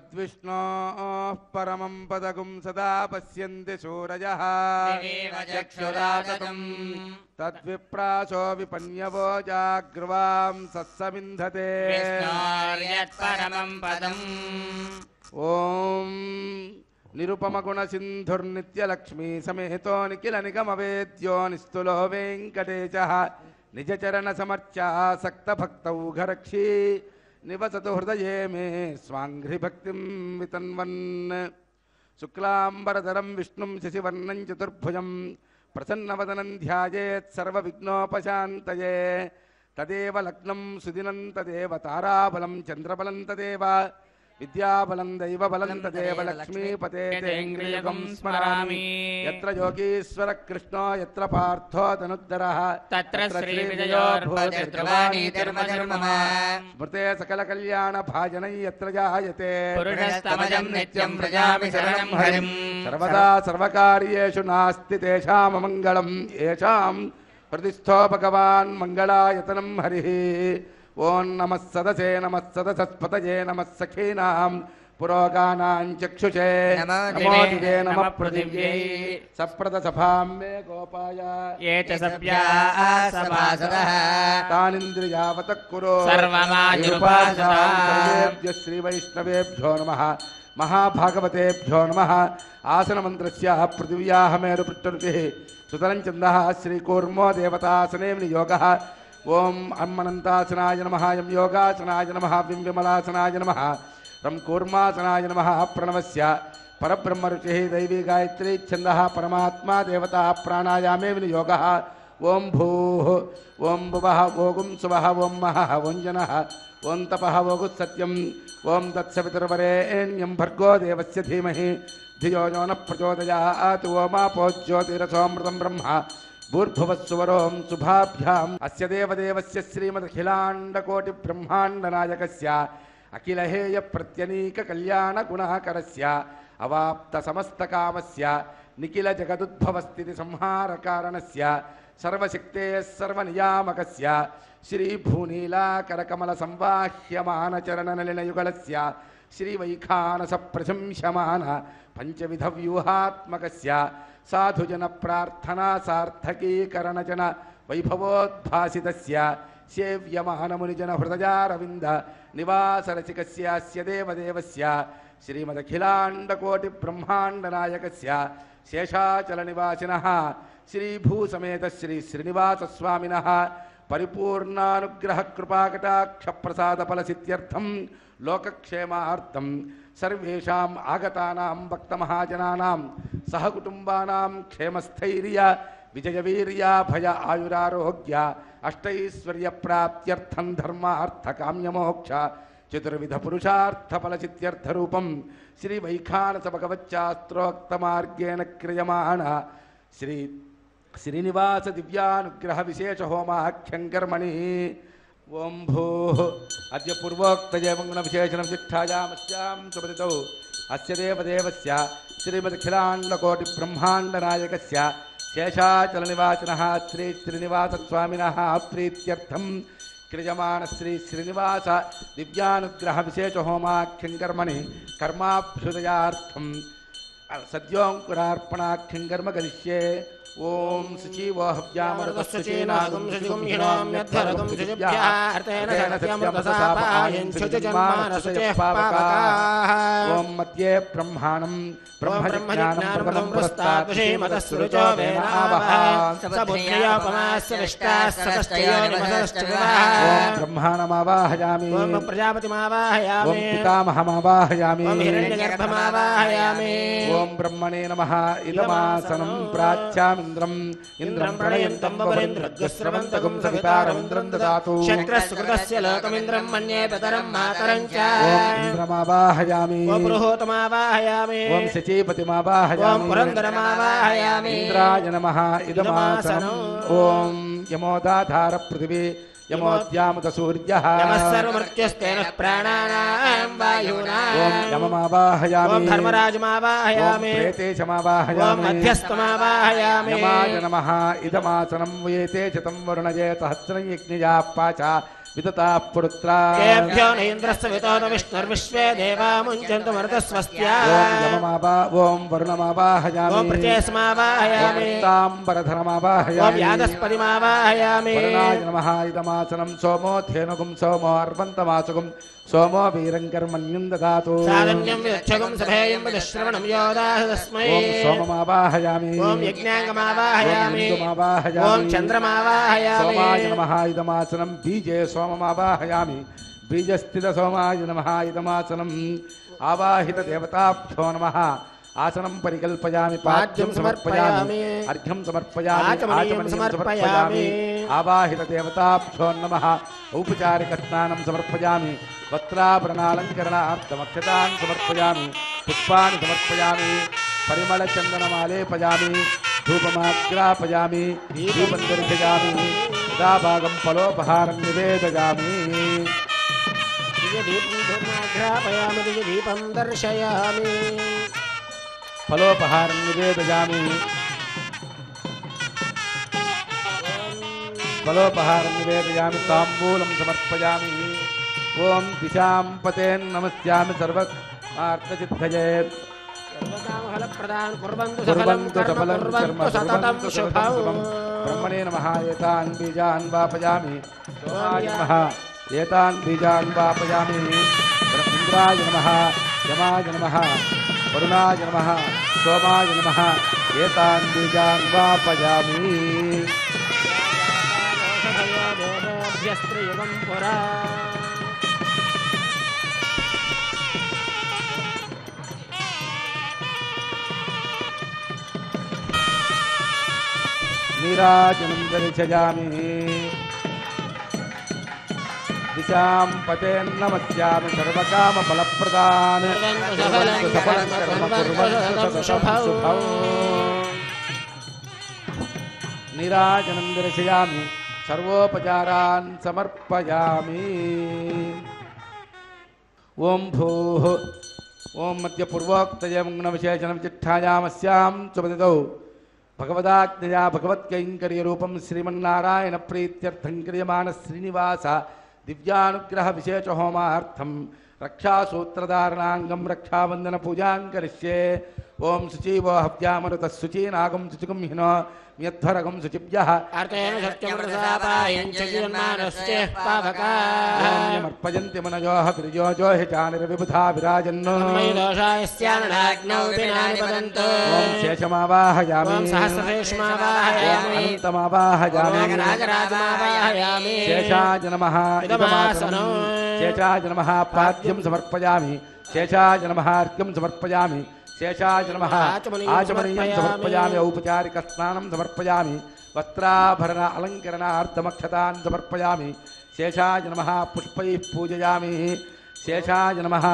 तद्विष्णोः परमं पदगुं सदा पश्यन्ति सूरजः तद्विप्रासो विपन्यवो जाग्रवां सत्समिन्धते ॐ निरुपमगुणसिन्धुर्नित्यलक्ष्मी समेतो निखिलनिगमवेद्यो निस्तुलो वेङ्कटेशः निजचरणसमर्च्यासक्तभक्तौ घरक्षी निवसतु हृदये मे स्वाङ्घ्रिभक्तिं वितन्वन् शुक्लाम्बरधरं विष्णुं शशिवर्णं चतुर्भुजं प्रसन्नवदनं ध्यायेत् सर्वविघ्नोपशान्तये तदेव लग्नं सुदिनं तदेव ताराबलं चन्द्रबलं तदेव विद्याबलं दैवबलं तदेव लक्ष्मीपते तेऽङ्घ्रियुगं स्मरामि यत्र योगीश्वर कृष्णो यत्र पार्थो धनुद्धरः तत्र श्रीविजयोर्भूतिर्ध्रुवाणीतिर्मधुर्मम स्मृते सकलकल्याणभाजनै यत्र जायते पुरुषस्तमजं नित्यं व्रजामि शरणं हरिं सर्वदा सर्वकार्येषु नास्ति तेषाममङ्गलं येषां हृदिस्थो भगवान् मङ्गलायतनं हरिः ओं नमः सदसे नमः सदसस्पतये नमः सखीनां पुरोगानां चक्षुषे नमो दिवे नमः पृथिव्यै सप्रदसभां मे गोपाय ये च सभ्याः सभासदः तानिन्द्रियावतः कुरु सर्वमायुर्भासतां श्रीवैष्णवेभ्यो नमः महाभागवतेभ्यो नमः आसनमन्त्रस्य पृथिव्याः मेरुपृष्ठरुचिः सुतलं छन्दः श्रीकूर्मो देवतासने नियोगः ओम अम्मनन्तासनाय नमः यं योगासनाय नमः विं विमलासनाय नमः रं कूर्मासनाय नमः प्रणवस्य परब्रह्मरुचिः दैवी गायत्री छन्दः परमात्मा देवता प्राणायामे विनियोगः ओं भूः ओं भुवः ओगुं सुवः ओं महः ओं जनः ओं तपः ओगुः सत्यम् ओं तत्सवितुर्वरेण्यं भर्गो देवस्य धीमहि धियो यो नः प्रचोदयात् ओमापो ज्योतिरसोऽमृतं ब्रह्म भूर्भुवस्सुवरों शुभाभ्याम् अस्य देवदेवस्य श्रीमदखिलाण्डकोटिब्रह्माण्डनायकस्य अखिलहेयप्रत्यनीककल्याणगुणाकरस्य अवाप्तसमस्तकामस्य निखिलजगदुद्भवस्थितिसंहारकारणस्य सर्वशक्तेः सर्वनियामकस्य श्रीभूनीलाकरकमलसंवाह्यमानचरणनलिनयुगलस्य श्रीवैखानसप्रशंस्यमान पञ्चविधव्यूहात्मकस्य साधुजन प्रार्थना सार्थकीकरणजन वैभवोद्भासितस्य सेव्यमानमुनिजन हृदयारविन्द निवासरसिकस्य देवदेवस्य श्रीमदखिलाण्डकोटिब्रह्माण्डनायकस्य शेषाचलनिवासिनः श्रीभूसमेत श्री श्रीनिवासस्वामिनः परिपूर्णानुग्रहकृपाकटाक्षप्रसादफलसिद्ध्यर्थं लोकक्षेमार्थं सर्वेषाम् आगतानां भक्तमहाजनानां सहकुटुम्बानां क्षेमस्थैर्य विजयवीर्य भय आयुरारोग्य अष्टैश्वर्यप्राप्त्यर्थं धर्मार्थकाम्यमोक्ष चतुर्विधपुरुषार्थफलसिद्ध्यर्थरूपं श्रीवैखानसभगवच्चास्त्रोक्तमार्गेण क्रियमाण श्री श्रीनिवास दिव्यानुग्रह विशेष होमाख्यं कर्मणि ओं भूः अद्य पूर्वोक्तजैवगुण विशेषणं शिक्षायामस्यां सुपतितौ अस्य देवदेवस्य श्रीमदखिलाण्डकोटिब्रह्माण्डनायकस्य शेषाचलनिवासिनः श्री श्रीनिवासस्वामिनः प्रीत्यर्थं क्रियमाण श्री श्रीनिवास दिव्यानुग्रह विशेष होमाख्यं कर्मणि कर्माभ्युदयार्थं सद्योऽङ्कुरार्पणाख्यं कर्म करिष्ये ओं शुचिवो हव्यामरुतश्चेनागुं शुचिगुं हिणाम्यद्धरगुं शुचिभ्यार्तेन सत्यमृतसापायं शुचिजन्मानशुचेः पावकाः ओं मध्ये ब्रह्माणं ब्रह्मज्ञानं पुरस्तात् विषेमतस्सुरुचो वेनावः सबुद्ध्योपमास्य विष्टास्ततश्चयोनिमतश्च ओं ब्रह्माणमावाहयामि ओं प्रजापतिमावाहयामि ओं पितामहमावाहयामि ओं हिरण्यगर्भमावाहयामि ओं ब्रह्मणे नमः इदमासनं प्राच्यामि इंद्रं प्रणयन्तं वरेन्द्रस्रवन्तगुं सवितारमिन्द्रं ददातु शक्रस्कृतस्य लोकमिन्द्रं मन्ये पितरं मातरं च ओं इन्द्रमावाहयामि ओं पुरुहूतमावाहयामि ओं शचीपतिमावाहयामि ओं पुरन्दरमावाहयामि इंद्राय नमः इदमासनं ओं यमोदाधार पृथिवी यमोद्यामुत सूर्यः यमः सर्वमृत्युस्तेन प्राणानां वायूनाम् ओं यममावाहयामि ओं धर्मराजमावाहयामि ओं प्रेतेशमावाहयामि ओं मध्यस्थमावाहयामि यमाय नमः इदमासनं वयेते च तं वरुणये सहस्रं यज्ञया पाच विदता पुरुत्रा तेभ्यो न इन्द्रस्य वितो न विष्णुर्विश्वे देवा मुञ्चन्तु मरुतस्वस्त्या ओम वरुणमावाहयामि ओम प्रचेस्मावाहयामि ताम्बरधरमावाहयामि ओम यादस्पतिमावाहयामि वरुणाय नमः इदमासनं सोमो धेनुगुं सोमो अर्वन्तमासुगुं सोमो वीरङ्कर्मण्यं ददातु साधन्यं विदक्षगुं सभेयं विदश्रवणं योदाह तस्मै ओम सोममावाहयामि ओम यज्ञाङ्गमावाहयामि यज्ञमावाहयामि ओम चन्द्रमावाहयामि सोमाय नमः इदमासनं बीजे सोममावाहयामि बीजस्थित सोमाय नमः इदमासनम् आवाहित देवताभ्यो नमः आसनं परिकल्पयामि पाद्यं समर्पयामि अर्घ्यं समर्पयामि आचमनीयं समर्पयामि आवाहित देवताभ्यो नमः औपचारिक स्नानं समर्पयामि वस्त्राभरणालङ्करणार्थमक्षतान् समर्पयामि पुष्पाणि समर्पयामि परिमलचन्दनमालेपयामि धूपमाग्रापयामि दीपं दर्शयामि यदाभागं फलोपहारं निवेदयामि दिव्यदीपं धूपमाघ्रापयामि दिव्यदीपं दर्शयामि फलोपहारं निवेदयामि फलोपहारं निवेदयामि ताम्बूलं समर्पयामि ओम दिशां पतेन्नमस्यामि सर्वार्थसिद्धये सर्वकामफलप्रदान् कुर्वन्तु कुर्वन्तु सफलं कर्म सततं शुभं ब्रह्मणे नमः एतान् बीजान् वापयामि सोमाय नमः एतान् बीजान् वापयामि इंद्राय नमः यमाय नमः वरुणाय नमः सोमाय नमः एतान् बीजान् वापयामि देवेभ्यस्त्रियुगं पुरा नीराजनं दर्शयामि दिशां पतेन्नमस्यामि सर्वकामफलप्रदान् सफलं कर्म कुर्वन्तु सततं शुभं नीराजनं दर्शयामि सर्वोपचारान् समर्पयामि ओम भूः ओम मध्य पूर्वोक्तये गुणविशेषणविचिट्ठायामस्यां सुपतितौ भगवदाज्ञया भगवत्कैङ्कर्यरूपं श्रीमन्नारायण प्रीत्यर्थं क्रियमाण श्रीनिवास दिव्यानुग्रह विशेष होमार्थं रक्षासूत्रधारणाङ्गं रक्षाबन्धन पूजां करिष्ये ओम शुचीवो हव्यामरुतः शुचीनागं शुचिगं हिनो यध्वरगं शुचिभ्यः अर्तेन सत्यमृतसापायं च जीवन्मानस्य पावकाः अर्पयन्ति मनयोः गिरिजोजो हि चानिर्विबुधा विराजन्नो मयि दोषाय स्याननाग्नौ विनानि वदन्तु ओम शेषमावाहयामि ओम सहस्रशेषमावाहयामि अनन्तमावाहयामि नागराजमावाहयामि शेषाय नमः इदमासनं शेषाय नमः पाद्यं समर्पयामि शेषाय नमः अर्घ्यं समर्पयामि शेषाय नमः आचमनीयं समर्पयामि औपचारिक स्नानं समर्पयामि वस्त्राभरण अलङ्करणार्थमक्षतान् समर्पयामि शेषाय नमः पुष्पैः पूजयामि शेषाय नमः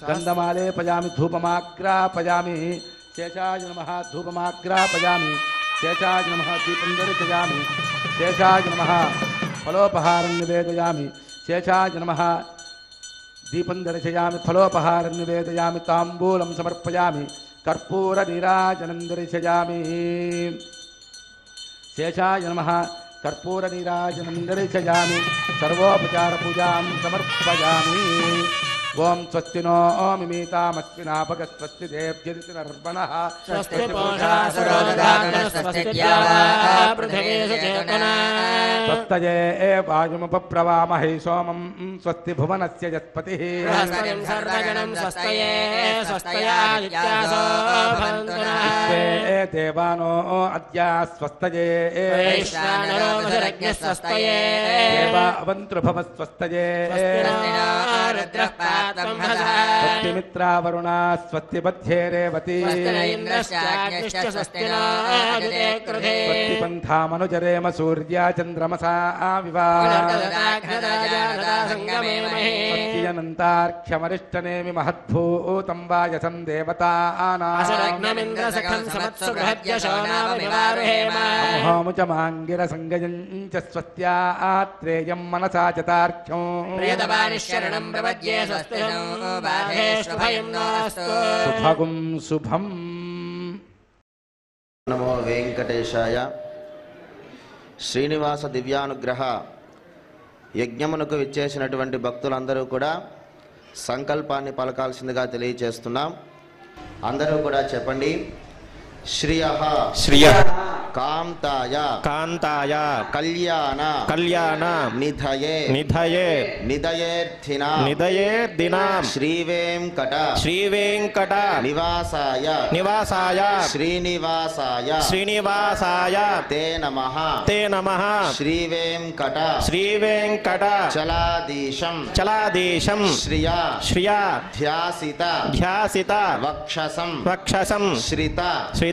गन्धमालेपयामि धूपमाग्रापयामि शेषाय नमः धूपमाग्रापयामि शेषाय नमः दीपं दर्शयामि शेषाय नमः फलोपहारं निवेदयामि शेषाय नमः दीपं दर्शयामि फलोपहारं निवेदयामि ताम्बूलं समर्पयामि कर्पूरनीराजनं दर्शयामि शेषाय नमः कर्पूरनीराजनं दर्शयामि सर्वोपचारपूजां समर्पयामि ओम स्वस्ति नो मिमीतामस्मिनाभगस्वस्ति देव्यदितिनर्पणः स्वस्ति पूषासुरोदधातनः स्वस्ति द्यावा पृथिवी सुचेतना स्वस्तये वायुमुपप्रवामहे सोमं स्वस्ति भुवनस्य यत्पतिः बृहस्पतिं सर्वजनं स्वस्तये स्वस्तयादित्यासो भवन्तु नः विश्वे देवानो अद्या स्वस्तये वैश्वानरो वसुरज्ञः स्वस्तये देवावन्तृभवस्वस्तये रुद्रः स्वस्ति मित्रा वरुणा स्वस्ति बध्ये रेवती इन्द्रश्चाग्निश्च स्वस्ति नो अदिते कृते स्वस्ति पन्था मनुजरेम सूर्या चन्द्रमसा विवा स्वस्ति अनन्तार्क्ष्यमरिष्टनेमि महद्भूतं वायसं देवतानाम् असुरग्नमिन्द्रसखं समत्सु बृहद्यशोनावनिवारुहेम अमुहोमुचमाङ्गिरसङ्गयं च स्वस्त्या आत्रेयं मनसा च तार्क्ष्यं प्रियतपानिशरणं प्रपद्ये स्वस्ति बाधेष्वभयं नास्तु शुभगुं शुभम् नमो वेंकटेशाय శ్రీనివాస దివ్యానుగ్రహ యజ్ఞమునకు విచ్చేసినటువంటి భక్తులందరూ కూడా సంకల్పాన్ని పలకాల్సిందిగా తెలియజేస్తున్నాం. అందరూ కూడా చెప్పండి. శ్రియః శ్రియః కాంతాయ కాంతాయ కళ్యాణ కళ్యాణ నిధయే నిధయే నిదయేర్థినా నిదయేర్దినాం శ్రీవేంకట శ్రీవేంకట నివాసాయ నివాసాయ శ్రీనివాసాయ శ్రీనివాసాయ తే నమః తే నమః శ్రీవేంకట శ్రీవేంకట చలాదీశం చలాదేశం శ్రియా శ్రియా ధ్యాసిత ధ్యాసిత వక్షసం వక్షసం శ్రిత శ్రిత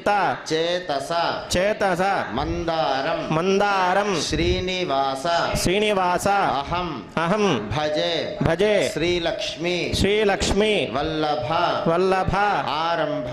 చేతస చేతస మందారం మందారం శ్రీనివాస శ్రీనివాస అహం అహం భజే భజే శ్రీలక్ష్మి శ్రీలక్ష్మి వల్లభ వల్లభ ఆరంభ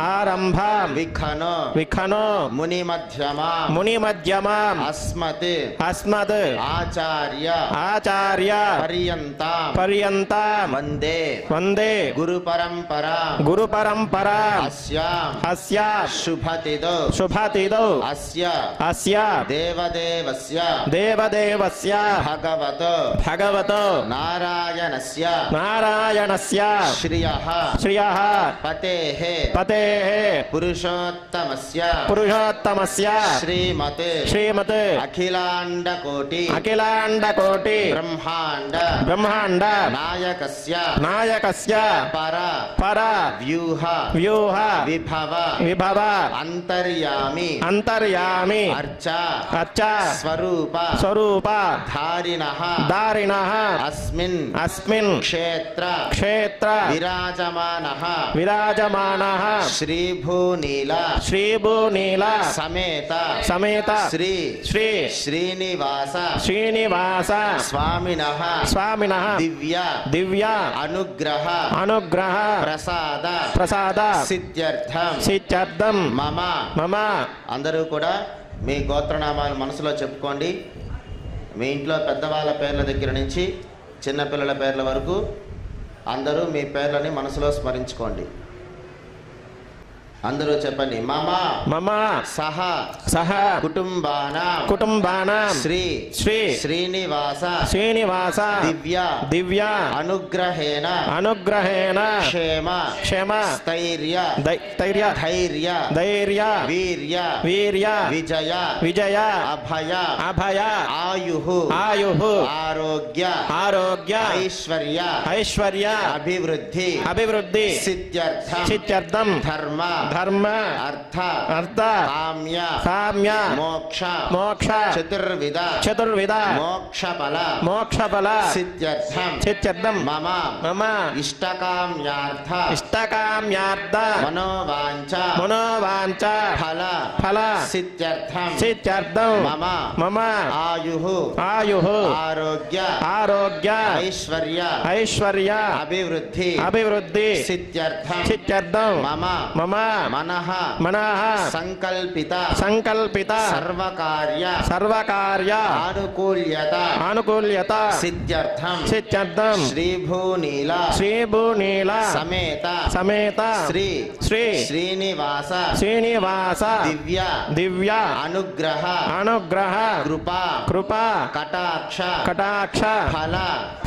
ఆరంభ విఖనో విఖనో మునిమధ్యమా మునిమధ్యమాం అస్మత్ అస్మద్ ఆచార్య ఆచార్య పర్యంతాం పర్యంతాం వందే వందే గురు పరంపరా గురు పరంపరా అస్యాం అస్య శుభతిదో శుభతిదో అస్య అస్య దేవదేవస్య దేవదేవస్య భగవతో భగవతో నారాయణస్య నారాయణస్య శ్రియః శ్రియః పతేః పతేః పురుషోత్తమస్య పురుషోత్తమస్య శ్రీమత్ శ్రీమత్ అఖిలాండకోటి అఖిలాండకోటి బ్రహ్మాండ బ్రహ్మాండ నాయకస్య నాయకస్య పర పర వ్యూహ వ్యూహ విభవ విభవ అంతర్యామి అంతర్యామి అర్చ అర్చ స్వరూప స్వరూప ధారిణః దారిణః అస్మిన్ అస్మిన్ క్షేత్ర క్షేత్ర విరాజమానః విరాజమానః శ్రీభూనీల శ్రీభూనీల సమేత సమేత శ్రీ శ్రీ శ్రీనివాస శ్రీనివాస స్వామినః స్వామినః దివ్య దివ్య అనుగ్రహ అనుగ్రహ ప్రసాద ప్రసాద సిద్ధ్యర్థం సిద్ధ్యర్థం మమ మమ అందరూ కూడా మీ గోత్రనామాలు మనసులో చెప్పుకోండి. మీ ఇంట్లో పెద్దవాళ్ళ పేర్ల దగ్గర నుంచి చిన్నపిల్లల పేర్ల వరకు అందరూ మీ పేర్లని మనసులో స్మరించుకోండి. అందరూ చెప్పండి. మమ మమ సహ సహ కుటుంబానాం కుటుంబానాం శ్రీ శ్రీ శ్రీనివాస శ్రీనివాస దివ్య దివ్య అనుగ్రహేణ అనుగ్రహేణ క్షేమ క్షమ స్థైర్య ధైర్య ధైర్య ధైర్య వీర్య వీర్య విజయ విజయ అభయ అభయ ఆయు ఆయు ఆరోగ్య ఆరోగ్య ఐశ్వర్య ఐశ్వర్య అభివృద్ధి అభివృద్ధి సిద్ధ్యర్థం సిద్ధ్యర్థం ధర్మ ధర్మ అర్థ అర్థ కామ్య కామ్య మోక్ష మోక్ష చతుర్విధ చతుర్విధ మోక్షఫల మోక్షఫల సిద్ధ్యర్థం సిద్ధ్యర్థం మమ మమ ఇష్టకామ్యార్థ ఇష్టకామ్యార్థ మనోవాంఛ మనోవాంఛ ఫల ఫల సిద్ధ్యర్థం సిద్ధ్యర్థం మమ మమ ఆయు ఆయు ఆరోగ్య ఆరోగ్య ఐశ్వర్య ఐశ్వర్య అభివృద్ధి అభివృద్ధి సిద్ధ్యర్థం సిద్ధ్యర్థం మమ మమ మనః మనః సంకల్పిత సంకల్పిత సర్వకార్య సర్వకార్య ఆనుకూల్యత ఆనుకూల్యత సిద్ధ్యర్థం సిద్ధ్యర్థం శ్రీభూనీల శ్రీభూనీల సమేత సమేత శ్రీ శ్రీ శ్రీనివాస శ్రీనివాస దివ్య దివ్య అనుగ్రహ అనుగ్రహ కృపా కృపా కటాక్ష కటాక్ష ఫల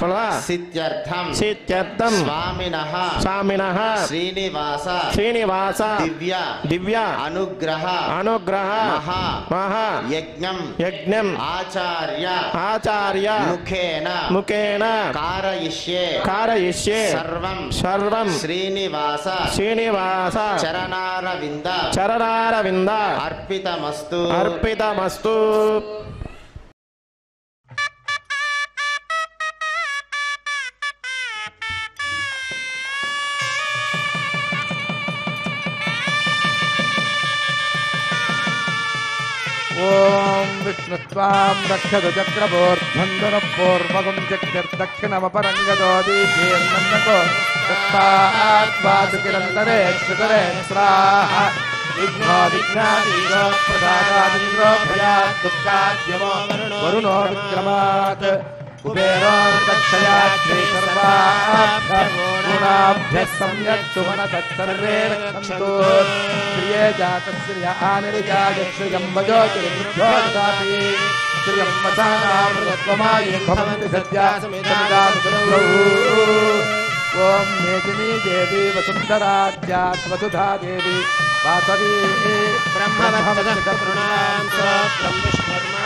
ఫల సిద్ధ్యర్థం సిద్ధ్యర్థం స్వామినః స్వామినః శ్రీనివాస శ్రీనివాస దివ్య దివ్య అనుగ్రహ అనుగ్రహ మహా మహా యజ్ఞం యజ్ఞం ఆచార్య ఆచార్య ముఖేన ముఖేన కారయిష్యే కారయిష్యే సర్వం సర్వం శ్రీనివాస శ్రీనివాస చరణారవింద చరణారవింద అర్పితమస్తు అర్పితమస్తు. ఓం విష్ణుత్వాం రక్షతు చక్రబోర్ధ్వంధరపూర్వకం చక్రదక్షిణమపరంగతో దీపేర్మన్నకో తత్పాద్వాదుకిరంతరే క్షుతరే స్రాహ విఘ్నో విఘ్నాదీరో ప్రసాదాదింద్రో భయాత్ దుఃఖాద్యమో వరుణో విక్రమాత్ కుబేరో దక్షయా శ్రీసర్వాభ్యः సమ్యక్ సుమన తత్సర్వే రక్షन्तు ప్రియే జాతస్య ఆనిర్యాయ శ్రియం వజోతిర్భ్యో దదాతి श्रियं वसानामृतत्वमायं भवन्ति सद्या समिदानसुरौ ॐ मेदिनी देवी वसुन्धराज्यात् वसुधा देवी वासवी ब्रह्मवत्सदः स्तोत्रं विष्णुर्मा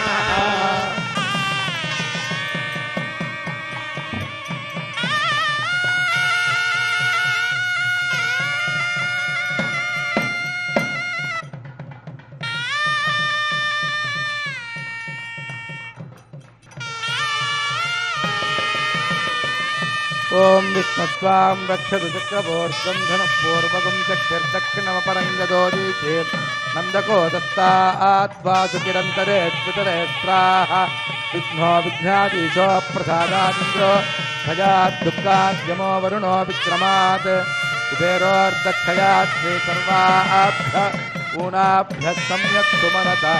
ओम विष्णुस्वाम रक्षतु चक्रवोर्ध्वं धनुपूर्वकं चक्षुर्दक्षिणमपरं यदोदीते नन्दको दत्ताद्वासुकिरन्तरे पितरे स्वाहा विघ्नो विघ्नाधीशो प्रसादादिन्द्रो भजात् दुःखाद्यमो वरुणो विक्रमात् कुबेरोर्दक्षयात् श्री सर्वाभ्य ऊनाभ्यः सम्यक् सुमनता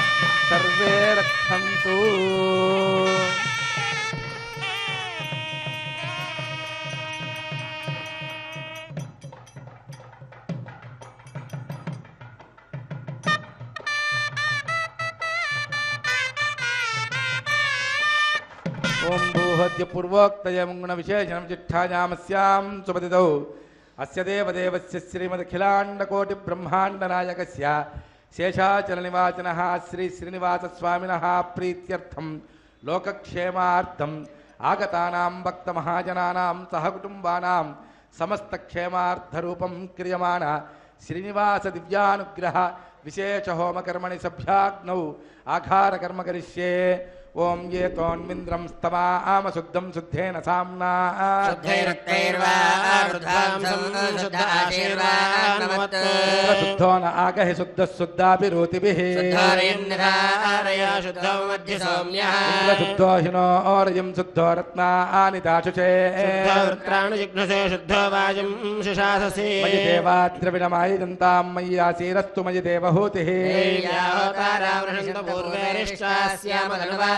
सर्वे रक्षन्तु। ओम भूहद्य पूर्वोक्तयमुग्न विशेषणं चिट्ठायामस्यां सुपतितौ अस्य देवदेवस्य श्रीमदखिलाण्डकोटिब्रह्माण्डनायकस्य शेषाचलनिवाचनः श्री श्रीनिवासस्वामिनः प्रीत्यर्थं लोकक्षेमार्थम् आगतानां भक्तमहाजनानां सहकुटुम्बानां समस्तक्षेमार्थरूपं क्रियमाण श्रीनिवास दिव्यानुग्रह विशेष होमकर्मणि सभ्याग्नौ आघारकर्म करिष्ये। ओम ये तोन्मिन्द्रं स्तमाम शुद्धं शुद्धेन साम्ना शुद्धो न आगहि शुद्धः शुद्धाभिरूतिभिः शुद्धो हिनो ओर्यं शुद्धो रत्नानि दाशुषे शुद्धो वाजं शिशाससे मयि देवाद्रविणमायिदन्तां मयि आसीरस्तु मयि देवहूतिः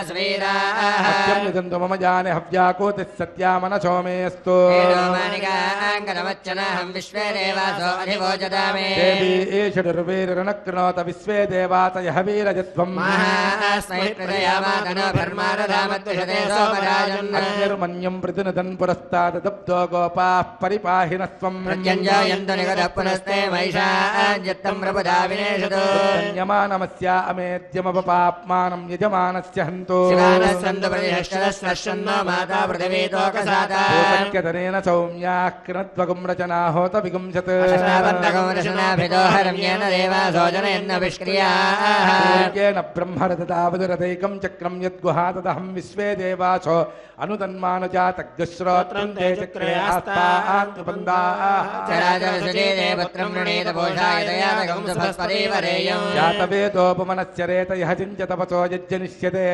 सत्यं निदन्तु मम जाने हव्याकोतिः सत्या मनसो मेऽस्तु देवी ईषडुर्वीरनकृणोत विश्वे देवातयः वीरजत्वम् अग्निर्मन्यं प्रतिनुदन् पुरस्ताददब्धो गोपाः परिपाहिनस्त्वम् यमानमस्या अमेद्यमपपाप्मानं यजमानस्य हन्तु भूतन्यतनेन सौम्याः कृणध्वगुं रचना होत विगुंसत् सूर्येण ब्रह्मरथतावदुरदैकं चक्रं यद्गुहातदहं विश्वे देवासो अनुतन्मानुजातग्श्रोत्रं ते चक्रे जातवेदोपमनस्य रेतयः चिञ्चतपसो यज्जनिष्यते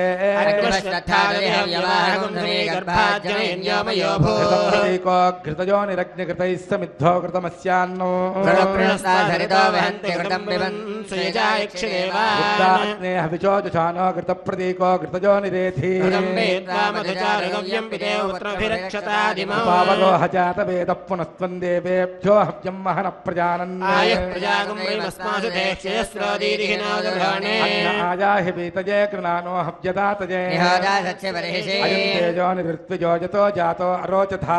घृतयोनिरग्निकृतैः समिद्धो कृतमस्यान्नो विचोजुषानो घृतप्रतीको घृतयोनिरेधि पावरोह जातवेदः पुनस्त्वं देवेभ्यो हव्यं महनः प्रजानन् आजाहि पीतजे कृणानो हव्यदातजे तेजो निवृत्विजो जतो जातो अरोचथा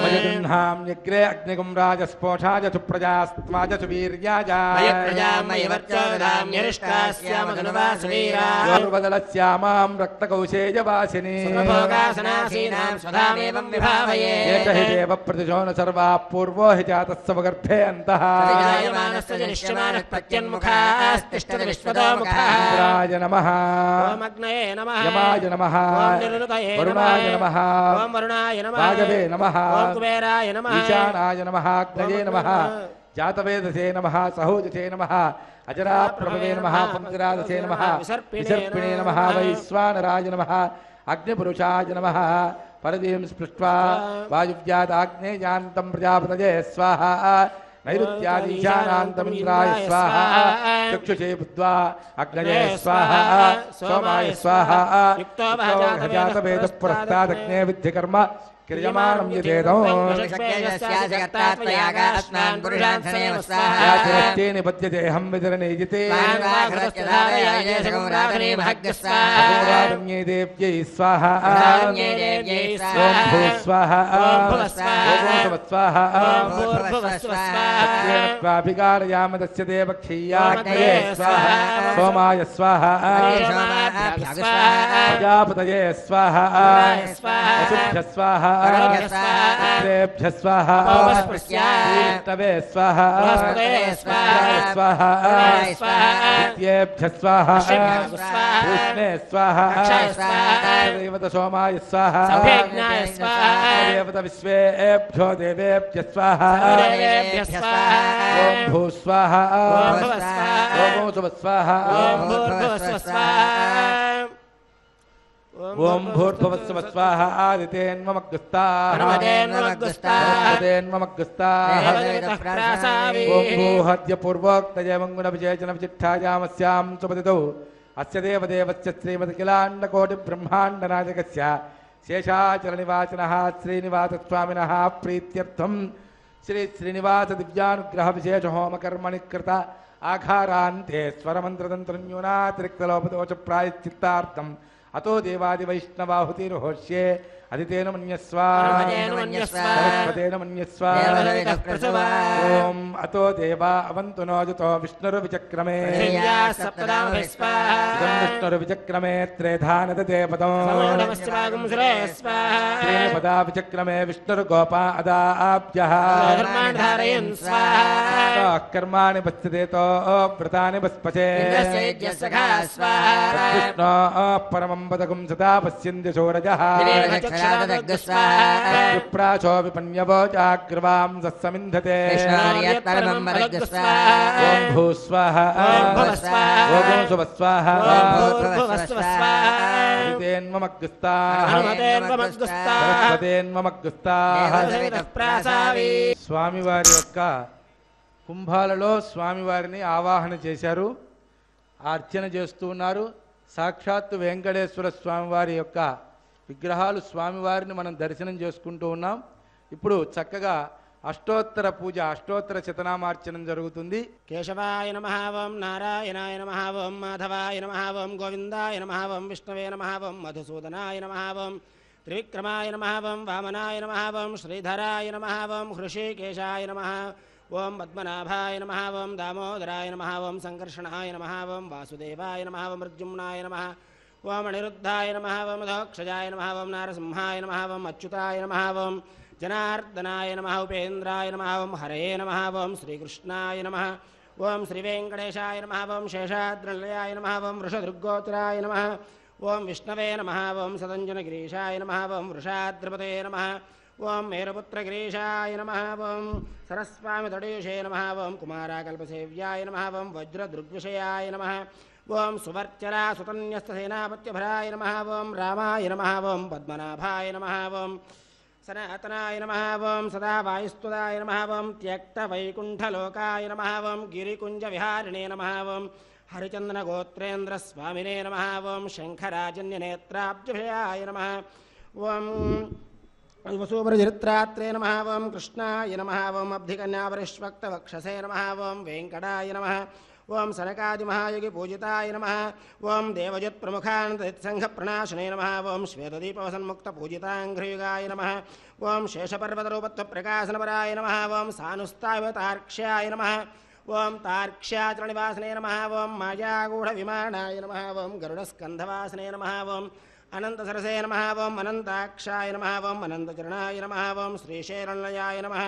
मयगृह्णाम्यग्रे अग्निगुं राजस्पोषाय सुप्रजास्त्वाज सुवीर्याजार्वदलस्यामां रक्तकौशेयवासिनी एक हि देव प्रतिशो न सर्वा पूर्वो हि जातः स्वगर्भे अन्तः इंद्राय नमः यमाय नमः वरुणाय नमः वायवे नमः ईशानाय नमः अग्नये नमः जातवेदसे नमः सहोजसे नमः अजराप्रभवे नमः पंक्तिराजसे नमः विसर्पिणे नमः वैश्वानराय नमः अग्निपुरुषाय नमः परदीं स्पृष्ट्वा वायुव्यादाग्नेयान्तं प्रजापतये स्वाहा नैऋत्यादीशानान्तमिन्द्राय स्वाहा चक्षुषे बुद्ध्वा अग्नये स्वाहा सोमाय स्वाहा जातवेदः पुरस्तादग्ने विद्धिकर्म क्रियमाणं यदेदो याचरस्ते निपत्यते अहं वितरणेजिते अघोरारण्ये देव्यै स्वाहा ॐ भूस्वाहा स्वाहा तस्य देवक्षीयाग्नये स्वाहा सोमाय स्वाहा प्रजापतये स्वाहा वसुभ्यः स्वाहा पुत्रेभ्यः स्वाहा विष्णवे स्वाहा स्वाहा नित्येभ्यः स्वाहा कृष्णे स्वाहा देवत सोमाय स्वाहा देवत विश्वेभ्यो देवेभ्यः स्वाहा ॐ भूस्वाहा ॐ स्वाहा ओम भूर्भुवस्सुः स्वाहा आदितेन्मग्गस्ताः ओम भूहद्य पूर्वोक्तये मंगुणविजयजन विचिट्ठायामस्यां सुपतितौ अस्य देवदेवस्य श्रीमद्किलाण्डकोटिब्रह्माण्डनायकस्य शेषाचलनिवासिनः श्रीनिवासस्वामिनः प्रीत्यर्थं श्री श्रीनिवास दिव्यानुग्रह विशेष होमकर्मणि कृत आघारान्ते स्वरमन्त्रतन्त्रन्यूनातिरिक्तलोपदोष प्रायश्चित्तार्थम् अतो देवादि वैष्णवाहुतिर्होष्ये अदितेन मन्यस्व सरस्वतेन मन्यस्व ओम अतो देवा अवन्तु नो जुतो विष्णुर्विचक्रमे विष्णुर्विचक्रमे त्रेधानद देवतं श्रीपदा विचक्रमे विष्णुर्गोपा अदाभ्यः कर्माणि पश्यतेतो व्रतानि पस्पचे विष्णो परमं पदकं सदा पश्यन्ति शोरजः विप्राचो विपन्यवो जाग्रवां सत्समिन्धते ओम भूस्वाहा ओम सुवस्वाहा స్వామివారి యొక్క కుంభాలలో స్వామివారిని ఆవాహన చేశారు, అర్చన చేస్తూ ఉన్నారు. సాక్షాత్తు వెంకటేశ్వర స్వామివారి యొక్క విగ్రహాలు స్వామివారిని మనం దర్శనం చేసుకుంటూ ఉన్నాం. ఇప్పుడు చక్కగా అష్టోత్తర పూజ, అష్టోత్తర శతనామార్చనం జరుగుతుంది. కేశవాయ నమః ఓం నారాయణాయ నమః ఓం మాధవాయ నమః ఓం గోవిందాయ నమః ఓం విష్ణవే నమః ఓం మధుసూదనాయ నమః ఓం త్రివిక్రమాయ నమః ఓం వామనాయ నమః ఓం శ్రీధరాయ నమః ఓం హృషీకేశాయ నమః ఓం పద్మనాభాయ నమః ఓం దామోదరాయ నమః ఓం సంకర్షణాయ నమః ఓం వాసుదేవాయ నమః ఓం మృత్యుమ్నాయ నమః ఓం అనిరుద్ధాయ నమః ఓం మధోక్షజాయ నమః ఓం నారసింహాయ నమః ఓం అచ్యుతాయ నమః ఓం జనార్దనాయ నమః ఉపేంద్రాయ నమః ఓం హరయే నమః ఓం శ్రీకృష్ణాయ నమః ఓం శ్రీవేంకటేశాయ నమః ఓం శేషాద్రినిలయాయ నమః ఓం వృషదృగ్గోత్తరాయ నమః ఓం విష్ణవే నమః ఓం సదంజనగిరీశాయ నమః ఓం వృషాద్రిపతే నమః ఓం మేరుపుత్రగిరీశాయ నమః ఓం సరస్వామి తడయూషే నమః ఓం కుమారాకల్పసేవ్యాయ నమః ఓం వజ్రదృగ్విషయాయ నమః ఓం సువర్చరా సుతన్యస్తసేనాపత్యభరాయ నమః ఓం రామాయ నమః ఓం పద్మనాభాయ నమః ఓం సనాతనాయ నమః ఓం సదా వాయుస్తుదాయ నమః ఓం త్యక్తవైకుంఠలోకాయ నమః ఓం గిరికుంజవిహారిణే నమః ఓం హరిచందనగోత్రేంద్రస్వామినే నమః ఓం శంఖరాజన్యనేత్రాబ్జయాయ నమః ఓం వసూపరచరిత్రాత్రే నమః ఓం కృష్ణాయ నమః ఓం అబ్ధికన్యాపరిష్వక్తవక్షసే నమః ఓం వెంకటాయ నమః ఓం సనకాదిమహాయుగి పూజితాయ నమః ఓం దేవజత్ప్రముఖానందసంఘప్రణాశనే నమః ఓం శ్వేతదీపవసన్ముక్తపూజితాంఘ్రయుగాయ నమః ఓం శేషపర్వతరూపత్వప్రకాశనపరాయ నమః ఓం సానుస్తావతార్క్ష్యాయ నమః ఓం తార్క్ష్యాచలనివాసనే నమః ఓం మాయాగూఢవిమానాయ నమః ఓం గరుడస్కంధవాసనే నమః ఓం అనంతసరసే నమః ఓం అనంతాక్షాయ నమః ఓం అనంతచరణాయ నమః ఓం శ్రీశైలనిలయాయ నమః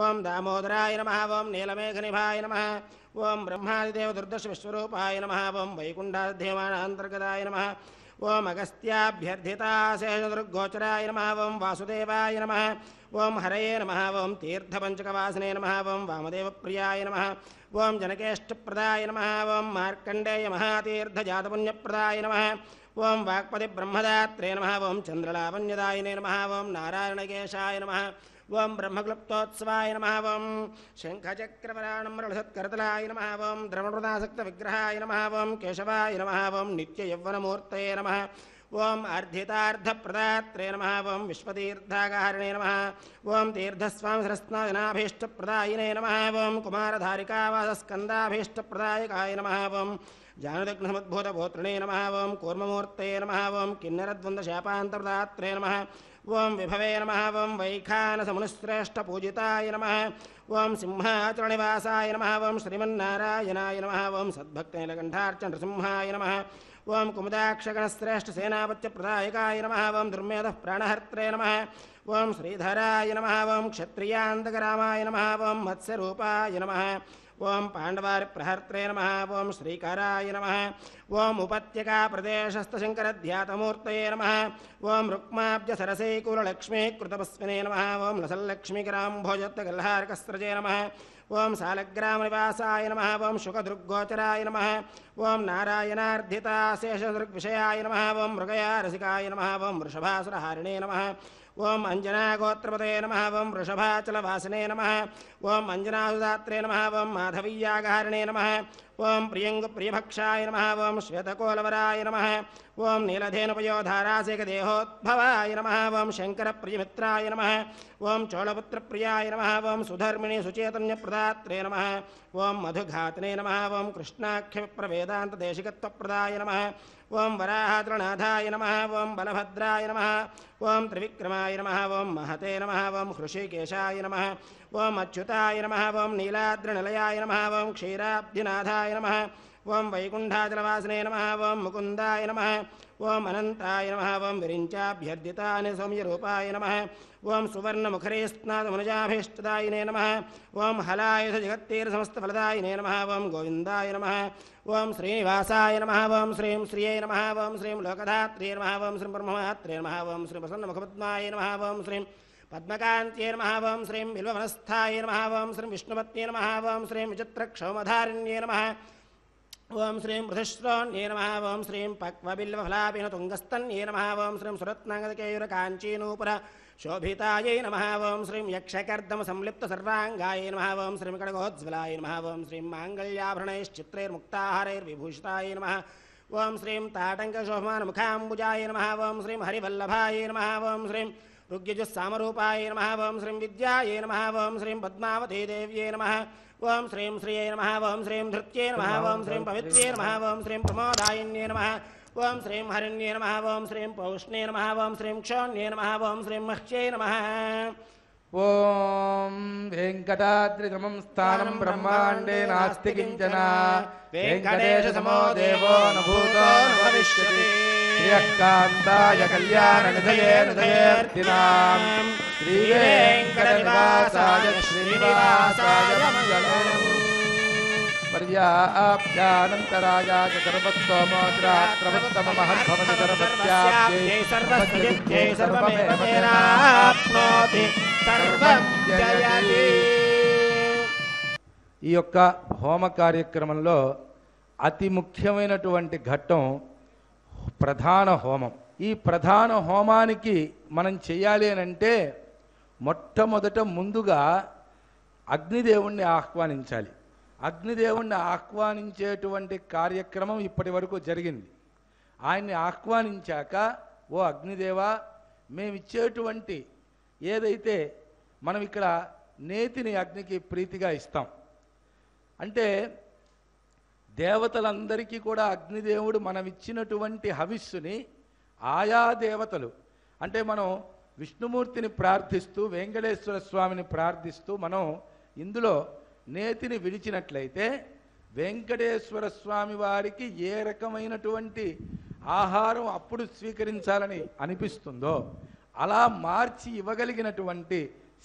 ఓం దామోదరాయ నమః ఓం నీలమేఘనిభాయ నమః ఓం బ్రహ్మాదిదేవ దుర్దశ విశ్వరూపాయ నమః ఓం వైకుంఠాధ్యమానాంతర్గతాయ నమః ఓం అగస్త్యాభ్యర్థితాశేషదుర్గోచరాయ నమః ఓం వాసుదేవాయ నమః ఓం హరయే నమః ఓం తీర్థపంచకవాసనే నమః ఓం వామదేవప్రియాయ నమః ఓం జనకేష్టప్రదాయ నమః ఓం మార్కండేయ మహాతీర్థజాతపుణ్యప్రదాయ నమః ఓం వాక్పతి బ్రహ్మదాత్రే నమః ఓం చంద్రలావణ్యదాయినే నమః ఓం నారాయణకేశాయ నమః ఓం బ్రహ్మక్లుప్తోత్సవాయ నమః ఓం శంఖచక్రవరాణమృళసత్కరతలాయ నమః ఓం ద్రవణృదాసక్త విగ్రహాయ నమః ఓం కేశవాయ నమః ఓం నిత్యయౌవనమూర్తయే నమః ఓం అర్ధితార్థప్రదాత్రే నమః ఓం విశ్వతీర్థాగారిణే నమః ఓం తీర్థస్వామి సరస్నాభీష్టప్రదాయినే నమః ఓం కుమారధారికావాసస్కందాభీష్టప్రదాయకాయ నమః ఓం జానుదగ్నసముద్భూతగోత్రిణే నమః ఓం కూర్మమూర్తే నమః ఓం కిన్నరద్వందశాపాంతర్దాత్రే నమః ఓం విభవే నమః ఓం వైఖానసమునిశ్రేష్టపూజితాయ నమః ఓం సింహాచలనివాసాయ నమః ఓం శ్రీమన్నారాయణాయ నమః ఓం సద్భక్తనీలకంఠార్చ నృసింహాయ నమః ఓం కుముదాక్షగణశ్రేష్ఠసేనాపత్యప్రదాయకాయ నమః ఓం దుర్మేధః ప్రాణహర్త్రే నమః ఓం శ్రీధరాయ నమః ఓం క్షత్రియాంతకరామాయ నమః ఓం మత్స్యరూపాయ నమః ఓం పాండవారిప్రహర్త్రే నమః ఓం శ్రీకరాయ నమః ఓం ఉపత్యకాప్రదేశస్థశంకరధ్యాతమూర్తయే నమః ఓం రుక్మాబ్జసరసైకూలలక్ష్మీకృతపస్మినే నమః ఓం లసల్లక్ష్మీకరాంభోజత్తగల్హారకస్రజే నమః ఓం సాలగ్రామనివాసాయ నమః ఓం శుకదృగ్గోచరాయ నమః ఓం నారాయణార్ధితాశేషదృగ్విషయాయ నమః ఓం మృగయారసికాయ నమః ఓం వృషభాసురహారిణే నమః ఓం అంజనాగోత్రపతే నమః ఓం వృషభాచలవాసినే నమః ఓం అంజనాసుదాత్రే నమః ఓం మాధవీయాగహారిణే నమః ఓం ప్రియంగుప్రియభక్షాయ నమః ఓం శ్వేతకోలవరాయ నమః ఓం నీలధేనుపయోధారాసేకదేహోద్భవాయ నమః ఓం శంకరప్రియమిత్రాయ నమః ఓం చోళపుత్రప్రియాయ నమః ఓం సుధర్మిణి సుచేతన్యప్రదాత్రే నమః ఓం మధుఘాతనే నమః ఓం కృష్ణాఖ్యవిప్రవేదాంతదేశికత్వప్రదాయ నమః ఓం వరాహద్రనాథాయ నమః ఓం బలభద్రాయ నమః ఓం త్రివిక్రమాయ నమః ఓం మహతే నమః ఓం హృషికేశాయ నమః ఓం అచ్యుతాయ నమః ఓం నీలాద్రినిలయాయ నమః ఓం క్షీరాబ్ధినాథాయ నమః ఓం వైకుంఠాచలవాసినే నమః ఓం ముకుందాయ నమః ఓం అనంతాయ నమః ఓం విరించాభ్యర్థితాని సౌమ్యరూపాయ నమః ఓం సువర్ణముఖరేస్నాదమనుజాభీష్టదాయినే నమః ఓం హలాయుధ జగత్తీరసమస్తఫలదాయినే నమః ఓం గోవిందాయ నమః ఓం శ్రీనివాసాయ నమః ఓం శ్రీం శ్రియై నమః ఓం శ్రీం లోకధాత్రే నమః ఓం శ్రీం బ్రహ్మమాత్రే నమః ఓం శ్రీ ప్రసన్నముఖపద్మాయ నమః ఓం శ్రీం పద్మకాంత్యై నమః ఓం శ్రీం బిల్వవనస్థాయ నమః ఓం శ్రీం విష్ణుపత్యై నమః ఓం శ్రీం విచిత్రక్షౌమధారిణ్యై నమః ఓం శ్రీం మృధుశ్రోణ్యై నమః ఓం శ్రీం పక్వబిల్వఫలాభినతుంగస్తన్యై నమః ఓం శ్రీం సురత్నాంగదకేయురకాంచీనూపుర శోభితాయై నమః ఓం శ్రీం యక్షకర్దమ సంలిప్త సర్వాంగాయై నమః ఓం శ్రీం కడగోజ్వలాయ నమః ఓం శ్రీం మాంగళ్యాభరణైశ్చిత్రైర్ముక్తాహారైర్విభూషితాయ నమః ఓం శ్రీం తాటంకశోభమానముఖాంబుజాయ నమః ఓం శ్రీం హరివల్లభాయ నమః ఓం శ్రీం ఋగ్యజుస్సామరూపాయ నమః ఓం శ్రీం విద్యాయై నమః ఓం శ్రీం పద్మావతీ దేవ్యై నమః ఓం శ్రీం శ్రియై నమః ఓం శ్రీం ధృత్యై నమః ఓం శ్రీం పవిత్ర్యై నమః ఓం శ్రీం ప్రమోదాయిన్యై నమః ఓం శ్రీం హరిణ్యై నమః ఓం శ్రీం పౌష్ణ్యై నమః ఓం శ్రీం క్షోణ్యై నమః ఓం శ్రీం మహ్యై నమః ఓం వెంకటాద్రిసమం స్థానం బ్రహ్మాండే నాస్తి కించన వెంకటేశసమో దేవో న భూతో న భవిష్యతి శ్రీయకాంతాయ కళ్యాణనిధయే నిధయేర్తినాం శ్రీవేంకటనివాసాయ శ్రీనివాసాయ మంగళం పర్యాప్యానంతరాయాయ సర్వస్తోమోద్రాత్రవత్తమమహద్భవతి సర్వత్యాప్యై సర్వస్వజిత్యై సర్వమేవ తేనాప్నోతి సర్వం జయతి. ఈ యొక్క హోమ కార్యక్రమంలో అతి ముఖ్యమైనటువంటి ఘట్టం ప్రధాన హోమం. ఈ ప్రధాన హోమానికి మనం చేయాలి అని అంటే మొట్టమొదట ముందుగా అగ్నిదేవుణ్ణి ఆహ్వానించాలి. అగ్నిదేవుణ్ణి ఆహ్వానించేటువంటి కార్యక్రమం ఇప్పటి వరకు జరిగింది. ఆయన్ని ఆహ్వానించాక, ఓ అగ్నిదేవా, మేమిచ్చేటువంటి ఏదైతే మనం ఇక్కడ నేతిని అగ్నికి ప్రీతిగా ఇస్తాం అంటే దేవతలందరికీ కూడా అగ్నిదేవుడు మనం ఇచ్చినటువంటి హవిస్సుని ఆయా దేవతలు అంటే మనం విష్ణుమూర్తిని ప్రార్థిస్తూ వెంకటేశ్వర స్వామిని ప్రార్థిస్తూ మనం ఇందులో నేతిని విడిచినట్లయితే వెంకటేశ్వర స్వామి వారికి ఏ రకమైనటువంటి ఆహారం అప్పుడు స్వీకరించాలని అనిపిస్తుందో అలా మార్చి ఇవ్వగలిగినటువంటి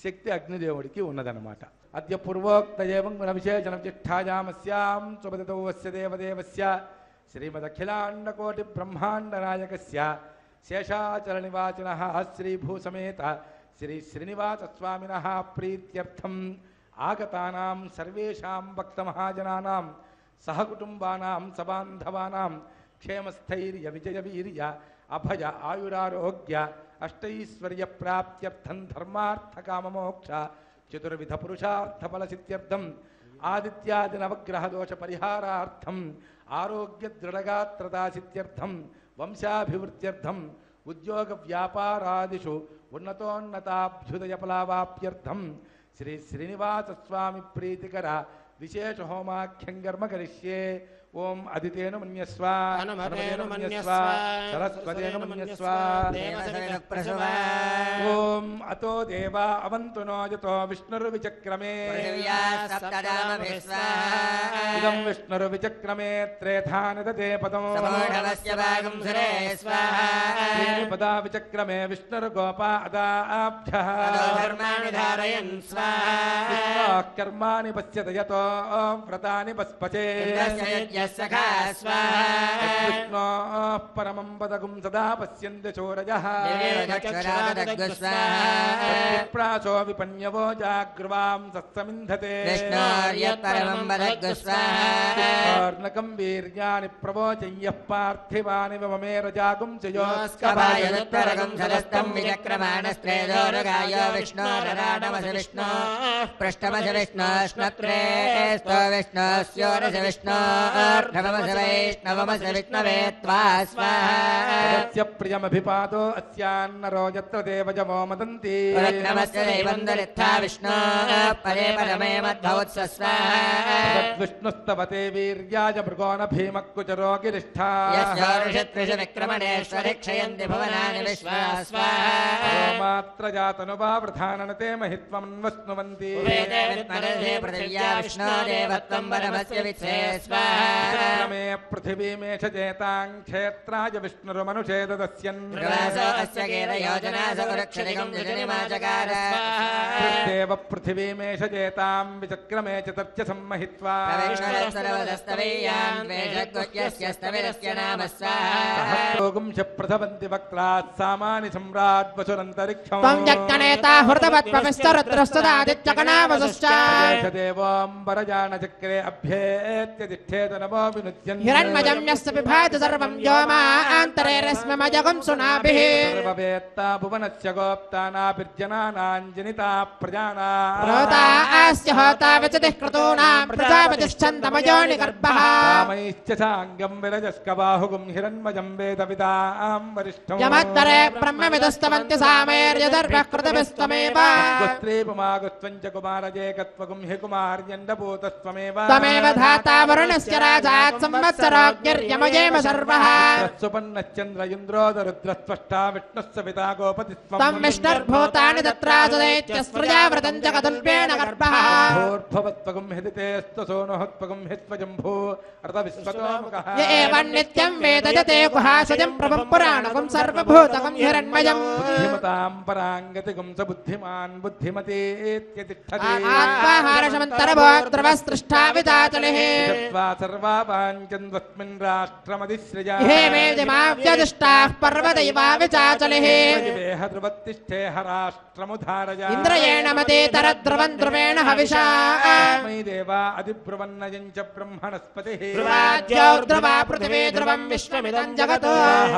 శక్తి అగ్నిదేవుడికి ఉన్నదన్నమాట. అద్య పూర్వోక్త ఏవం విశేషణ జిష్ఠాయామస్యాం సుపతితౌవస్య దేవదేవస్య శ్రీమదఖిలాండకోటి బ్రహ్మాండ నాయకస్య శేషాచల నివాసినః శ్రీభూసమేత శ్రీ శ్రీనివాస స్వామినః ప్రీత్యర్థం ఆగతానాం సర్వేషాం భక్తమహాజనానాం సహకుటుంబానాం సబాంధవానాం క్షేమస్థైర్య విజయవీర్య అభయ ఆయురారోగ్య అష్టైశ్వర్య ప్రాప్త్యర్థం ధర్మార్థకామమోక్ష చతుర్విధ పురుషార్థఫలసిద్ధ్యర్థం ఆదిత్యాది నవగ్రహ దోష పరిహారార్థం ఆరోగ్య దృఢగాత్రదాసిద్ధ్యర్థం వంశాభివృద్ధ్యర్థం ఉద్యోగ వ్యాపారాదిషు ఉన్నతోన్నతాభ్యుదయఫలావాప్యర్థం శ్రీ శ్రీనివాస స్వామి ప్రీతికర విశేష హోమాఖ్యం కర్మ కరిష్యే. ఓం అదితేను మన్యస్వ, హనుమతేను మన్యస్వ, సరస్వతేను మన్యస్వ. దేవసేనప్రసవ. ఓం అతో దేవా అవంతు నో యతో విష్ణుర్విచక్రమే. ఇదం విష్ణుర్విచక్రమే త్రేధానిదతే పదం. త్రీణి పదా విచక్రమే విష్ణుర్గోపా అదాభ్యః. విష్ణోః కర్మాణి పశ్యత యతో వ్రతాని పస్పచే. విష్ణోః పరమం పదగుం సదా పశ్యంతి చోరజః. ప్రాచో విపన్యవో జాగ్రవాం సత్సమింధతే. విష్ణోర్నకం వీర్యాణి ప్రవోచయ్యః పార్థివాని మమే రజాగుం ప్రియమభిపాదో అస్యాన్నరో యత్ర దేవజమో మదంతి. విష్ణుస్తవతే వీర్యాయ మృగోణ భీమక్కుచరో గిరిష్ఠా. మాత్ర జాతనువా వృధాననతే మహిత్వమన్వస్నువంతి. విక్రమే పృథివీమేష చేతాం క్షేత్రాయ విష్ణురుమనుషే దదస్యన్. దేవ పృథివీమేష చేతాం విచక్రమే చతర్చ సమ్మహిత్వా. సహస్రోగం చ ప్రథవంతి వక్త్రాత్ సామాని సమ్రాట్ వసురంతరిక్షం. దేవోంబరజానచక్రే అభ్యేత్య తిష్ఠేత నమో వినుద్యన్. సర్వవేత్తా భువనస్య గోప్తానాభిర్జనానాంజనితా ప్రజానామైశ్చ సాంగం విరజస్కబాహుగుం హిరణ్మజం వేద విదాం వరిష్ఠం. గుస్త్రీపుమాగుస్త్వం చ కుమారజేకత్వగుం హి కుమార్యండభూతస్త్వమేవ. సుపన్నశ్చంద్ర ఇంద్రోదరుద్రస్పష్టా విష్ణుస్స పితా గోపతిస్త్వం. భూర్భవత్వగం హిదితేస్తు సోనుహత్వగం హిత్వజంభూ రత విశ్వతోముఖః. బుద్ధిమతాం పరాంగతిగం స బుద్ధిమాన్ బుద్ధిమతీత్యతిష్ఠతి. సర్వాపాంచన్వస్మిన్ రాష్ట్రమధిసృజ. ధ్రువత్తిష్ఠేహ రాష్ట్రముధారయ. మై దేవా అధిబ్రువన్నయం చ బ్రహ్మణస్పతిః.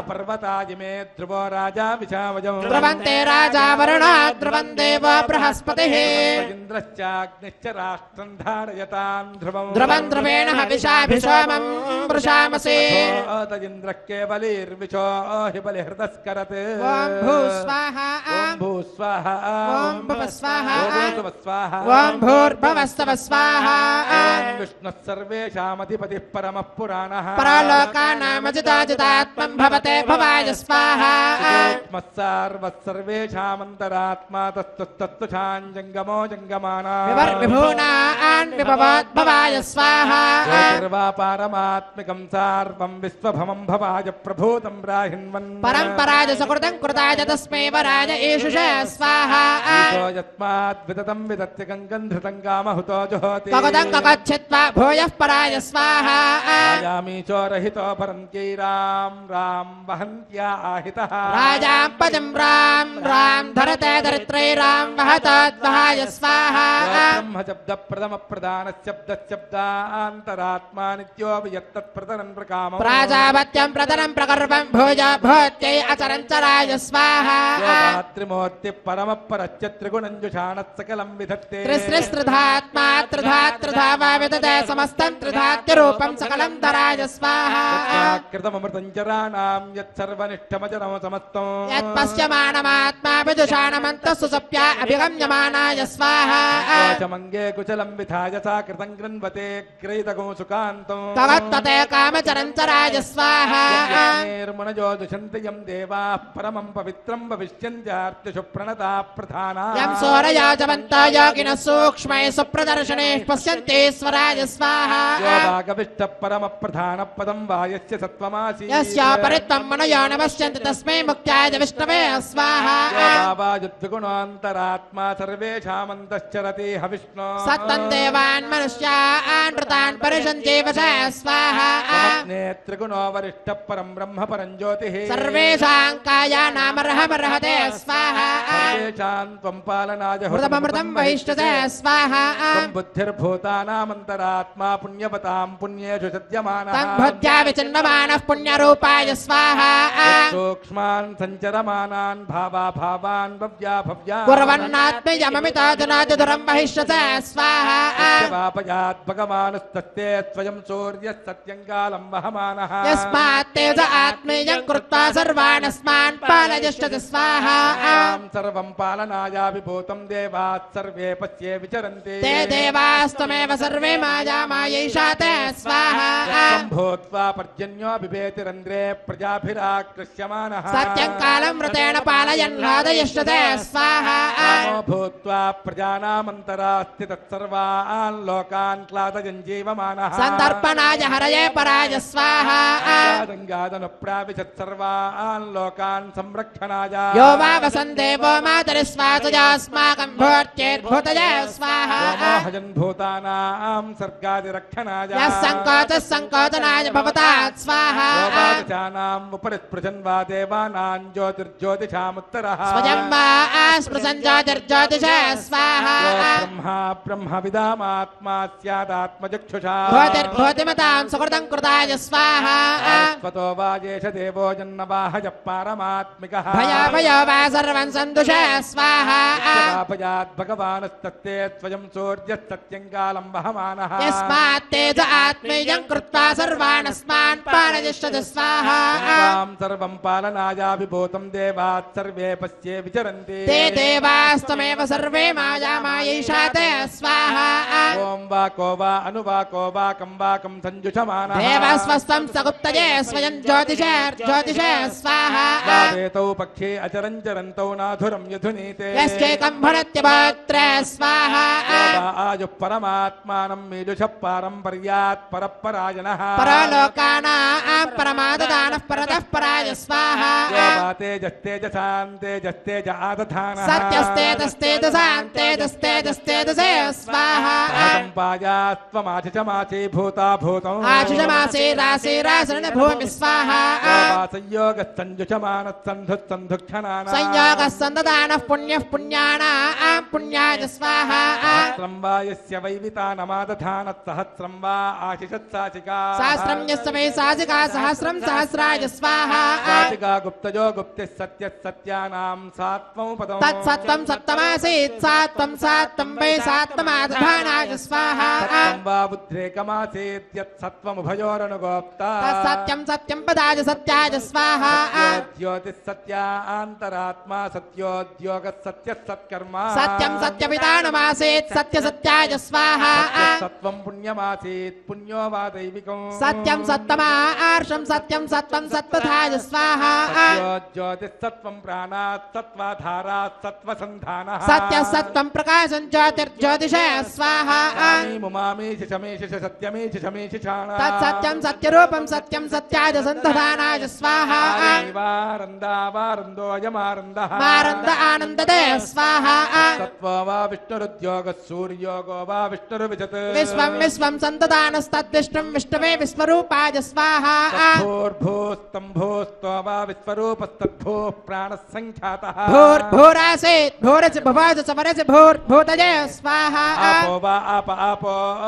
పర్వతాజిమే ధ్రువో రాజా విశావజం. ఇంద్రశ్చాగ్నిశ్చ రాష్ట్రం ధారయతాం ధ్రువం. ఇంద్ర కేవలీర్విశో హి బలిహృతస్కరత్. ఓం భూ స్వాహా. విష్ణుః సర్వేషామధిపతిః పరమః పురాణః. సర్వేషామంతరాత్మా తత్తుషాంజంగమో జంగమానాపారమాత్మికం సార్వం విశ్వభమం భవాయ ప్రభూతం రాహిన్వన్. పరంపరాజ సుకృతం కృతాయ తస్మై వరాయ ఏషుష స్వాహా. యస్మాద్వితతం విదత్య గంగం ధృతం కామహుతో జుహోతి. కగదం కగచ్చిత్వా భూయః పరాయ స్వాహా. రాజామీచోరహితో పరంత్యై రాం రాం వహంత్యా ఆహితః. రాజాం పదం రాం రాం ధరతే ధరిత్రై రాం వహతాద్వహాయ స్వాహా. బ్రహ్మ శబ్ద ప్రథమ ప్రధాన శబ్ద శబ్దాంతరాత్మా నిత్యో వియత్తత్ప్రతనం ప్రకామం. ప్రాజాపత్యం ప్రతనం ప్రకర్వం భూజ భూత్యై అచరం చరాయ స్వాహా. త్రిగుణమూర్తి పరమపరస్య త్రిగుణంజుషాణత్ సకలం విధత్తే త్రిస్త్రిధాత్మా త్రిధా త్రిధా వా విదతే సమస్తం త్రిధాత్యరూపం సకలం ధరాయ స్వాహా కృతమృతం చరాణాం యత్సర్వనిష్టమజరం సమస్తం యత్పశ్యమానమాత్మా విదుషాణమంతః సుసప్యా అభిగమ్యమానాయ స్వాహా కోశమంగే కుశలం విధాయ సా కృతం గృణ్వతే గ్రహీతకం సుకాంతం తవత్తతే కామచరంచరాయ స్వాహా నిర్మునజో దుషంతయం దేవాః పరమం పవిత్రం భవిష్యంత్యార్తిషు ప్రణతా ప్రధానా యం సూరయాజవంతో యోగినః సూక్ష్మై సుప్రదర్శనైః పశ్యంతీశ్వరాయ స్వాహా యోగాగవిష్ట పరమ ప్రధాన పదం వాయస్య సత్వమాసి యస్యాపరిత్వం మనయో నమస్యంతి తస్మై ముక్త్యాయ విష్ణవే స్వాహా బాబాజుద్విగుణాంతరాత్మా సర్వేషామంతశ్చరతి హవిష్ణు సత్తం దేవాన్ మనుష్యాన్ వృతాన్ పరిషంజీవస స్వాహా నేత్రిగుణో వరిష్ట పరం బ్రహ్మ పరం జ్యోతిః సర్వేషాం కాయానామర్హమర్హతే స్వాహా సర్వేషాం త్వం పాలనాయ హృదమృతం వహిష్ఠతే స్వాహా త్వం బుద్ధిర్భూతానామంతరాత్మా పుణ్యవతాం పుణ్యేషు సత్యమానః తం భుజ్యా విచిన్వమానః పుణ్యరూపాయ స్వాహా సూక్ష్మాన్ సంచరమానాన్ భావాన్ భవ్యా భవ్యా కుర్వన్నాత్మయమమితాదునాదురం వహిష్ఠతే స్వాహా వాపయాత్ భగవానుస్తస్తే స్వయం సూర్యః సత్యం కాలం వహమానః యస్మాత్ తేజ ఆత్మీయం కృత్వా సర్వాణస్మాన్ పాలయష్ఠతి స్వాహా సర్వం పాలనాయా విభూతం దేవాః సర్వే పశ్యే విచరంతి తే దేవాస్త్వమేవ సర్వే మాయామాయైషా తే స్వాహా భూత్వా పర్జన్యో బిభేతిరంధ్రే ప్రజాభిరాకృష్యమానః సత్యం కాలం మృతేణ పాలయన్ లాదయష్ఠతే స్వాహా రామో భూత్వా ప్రజానామంతరాస్తి తత్సర్వాన్ లోకాన్ క్లాదయన్ జీవమానః సందర్పణాయ హరయే పరాయ స్వాహా గంగాదను ప్రావిశత్ సర్వాన్ లోకాన్ సంరక్షణాయ యో వా వసందేవో మాతరిస్వాతయాస్మాకం భూత్యేర్భూతయే స్వాహా మోహజన్ భూతానాం సర్గాదిరక్షణాయ యః సంకోచః సంకోచనాయ భవతాత్ స్వాహా యోగాదశానాం ఉపరిస్పృశన్ వా దేవానాం జ్యోతిర్జ్యోతిషాముత్తరః స్వయం వా స్పృశం జ్యోతిర్జ్యోతిషే స్వాహా బ్రహ్మా బ్రహ్మవిదామాత్మా స్యాదాత్మచక్షుషా భూతిర్భూతిమతాం సుకృతం కృతాయ స్వాహా స్వతో వాజేష దేవో జన్నవాహయ పారమాత్మికః భయాభయో వా సర్వం సంతుషే స్వాహా పాపయాత్ భగవానస్తత్తే స్వయం సూర్యః సత్యం కాలం వహమానః యస్మాత్ తేజ ఆత్మీయం కృత్వా సర్వాణస్మాన్ పాలయష్ఠతి స్వాహా తాం సర్వం పాలనాయా విభూతం దేవాః సర్వే పశ్యే విచరంతి తే దేవాస్త్వమేవ సర్వే మాయామాయైషా తే స్వాహా ఓం వాకో వా అనువాకో వాకం వాకం సంజుషమానః దేవస్వస్తం సగుప్తయే స్వయం జ్యోతిషే స్వాహా వావేతౌ పక్షే అచరం చరంతౌ నాధురం యధునీతే యశ్చేకం భరత్యభోత్రే స్వాహా ఆయు పరమాత్మానం మీదుష పారంపర్యాత్ పరపరాయణః పరలోకానాం పరమాదదానః పరతః పరాయ స్వాహా తేజస్తేజ ఆదధానః సత్యస్తేజస్తేజసాంతేజస్తేజస్తేజసే స్వాహా పాయాస్త్వమాచిచమాచే భూతా భూతం ఆశిషమాశీరాశీరాశరణ భూమి స్వాహా సంయోగ సంజుషమాన సంధుక్షణాన సంయోగः సందదానః పుణ్యః పుణ్యానాం పుణ్యాయ స్వాహా సహస్రం వా యస్య వైవితానమాదధాన సహస్రం వా ఆశిషత్సాచికా సహస్రం యస్య వై సాజికా సహస్రం సహస్రాయ స్వాహా సాచికా గుప్తజో గుప్తి సత్య సత్యానాం సాత్వం పదం తత్సత్వం సప్తమాసీత్ సాత్వం సాత్వం వై సాత్వమాదధానాయ స్వాహా సత్యం వా బుద్ధ్రేకమాసీద్యత్ సత్వముభయోరనుగోప్తా తత్సత్యం సత్యం పదాయ సత్యాయ స్వాహా జ్యోతిః సత్యాంతరాత్మా సత్యోద్యోగ సత్య సత్కర్మ సత్యం సత్యవిధానమాసీత్ సత్య సత్యాయ స్వాహా సత్వం పుణ్యమాసీత్ పుణ్యో వా దైవికం సత్యం సత్తమా ఆర్షం సత్యం సత్వం సత్వధాయ స్వాహా జ్యోతిః సత్వం ప్రాణాత్ సత్వాధారాత్ సత్వసంధానః సత్య సత్వం ప్రకాశం జ్యోతిర్జ్యోతిషే స్వాహా ముమామీషి శమీషి సత్యమీషి శమీషి తత్సత్యం సత్యరూపం సత్యం సత్యాయ సంతధానాయ స్వాహా వారందోయమారందః మారంద ఆనందదే స్వాహా సత్వో వా విష్ణురుద్యోగ సూర్యోగో వా విష్ణురువిజత్ విశ్వం విశ్వం సంతదానస్తద్విష్ణుం విష్ణవే విశ్వరూపాయ స్వాహా భూర్భూస్తంభూస్తో వా విశ్వరూప स्वरूपस्तद्भूः प्राणः संख्यातः भूर्भूरासीत् भूरसि भुवासि समरसि भूर्भूतये स्वाहा आपो वा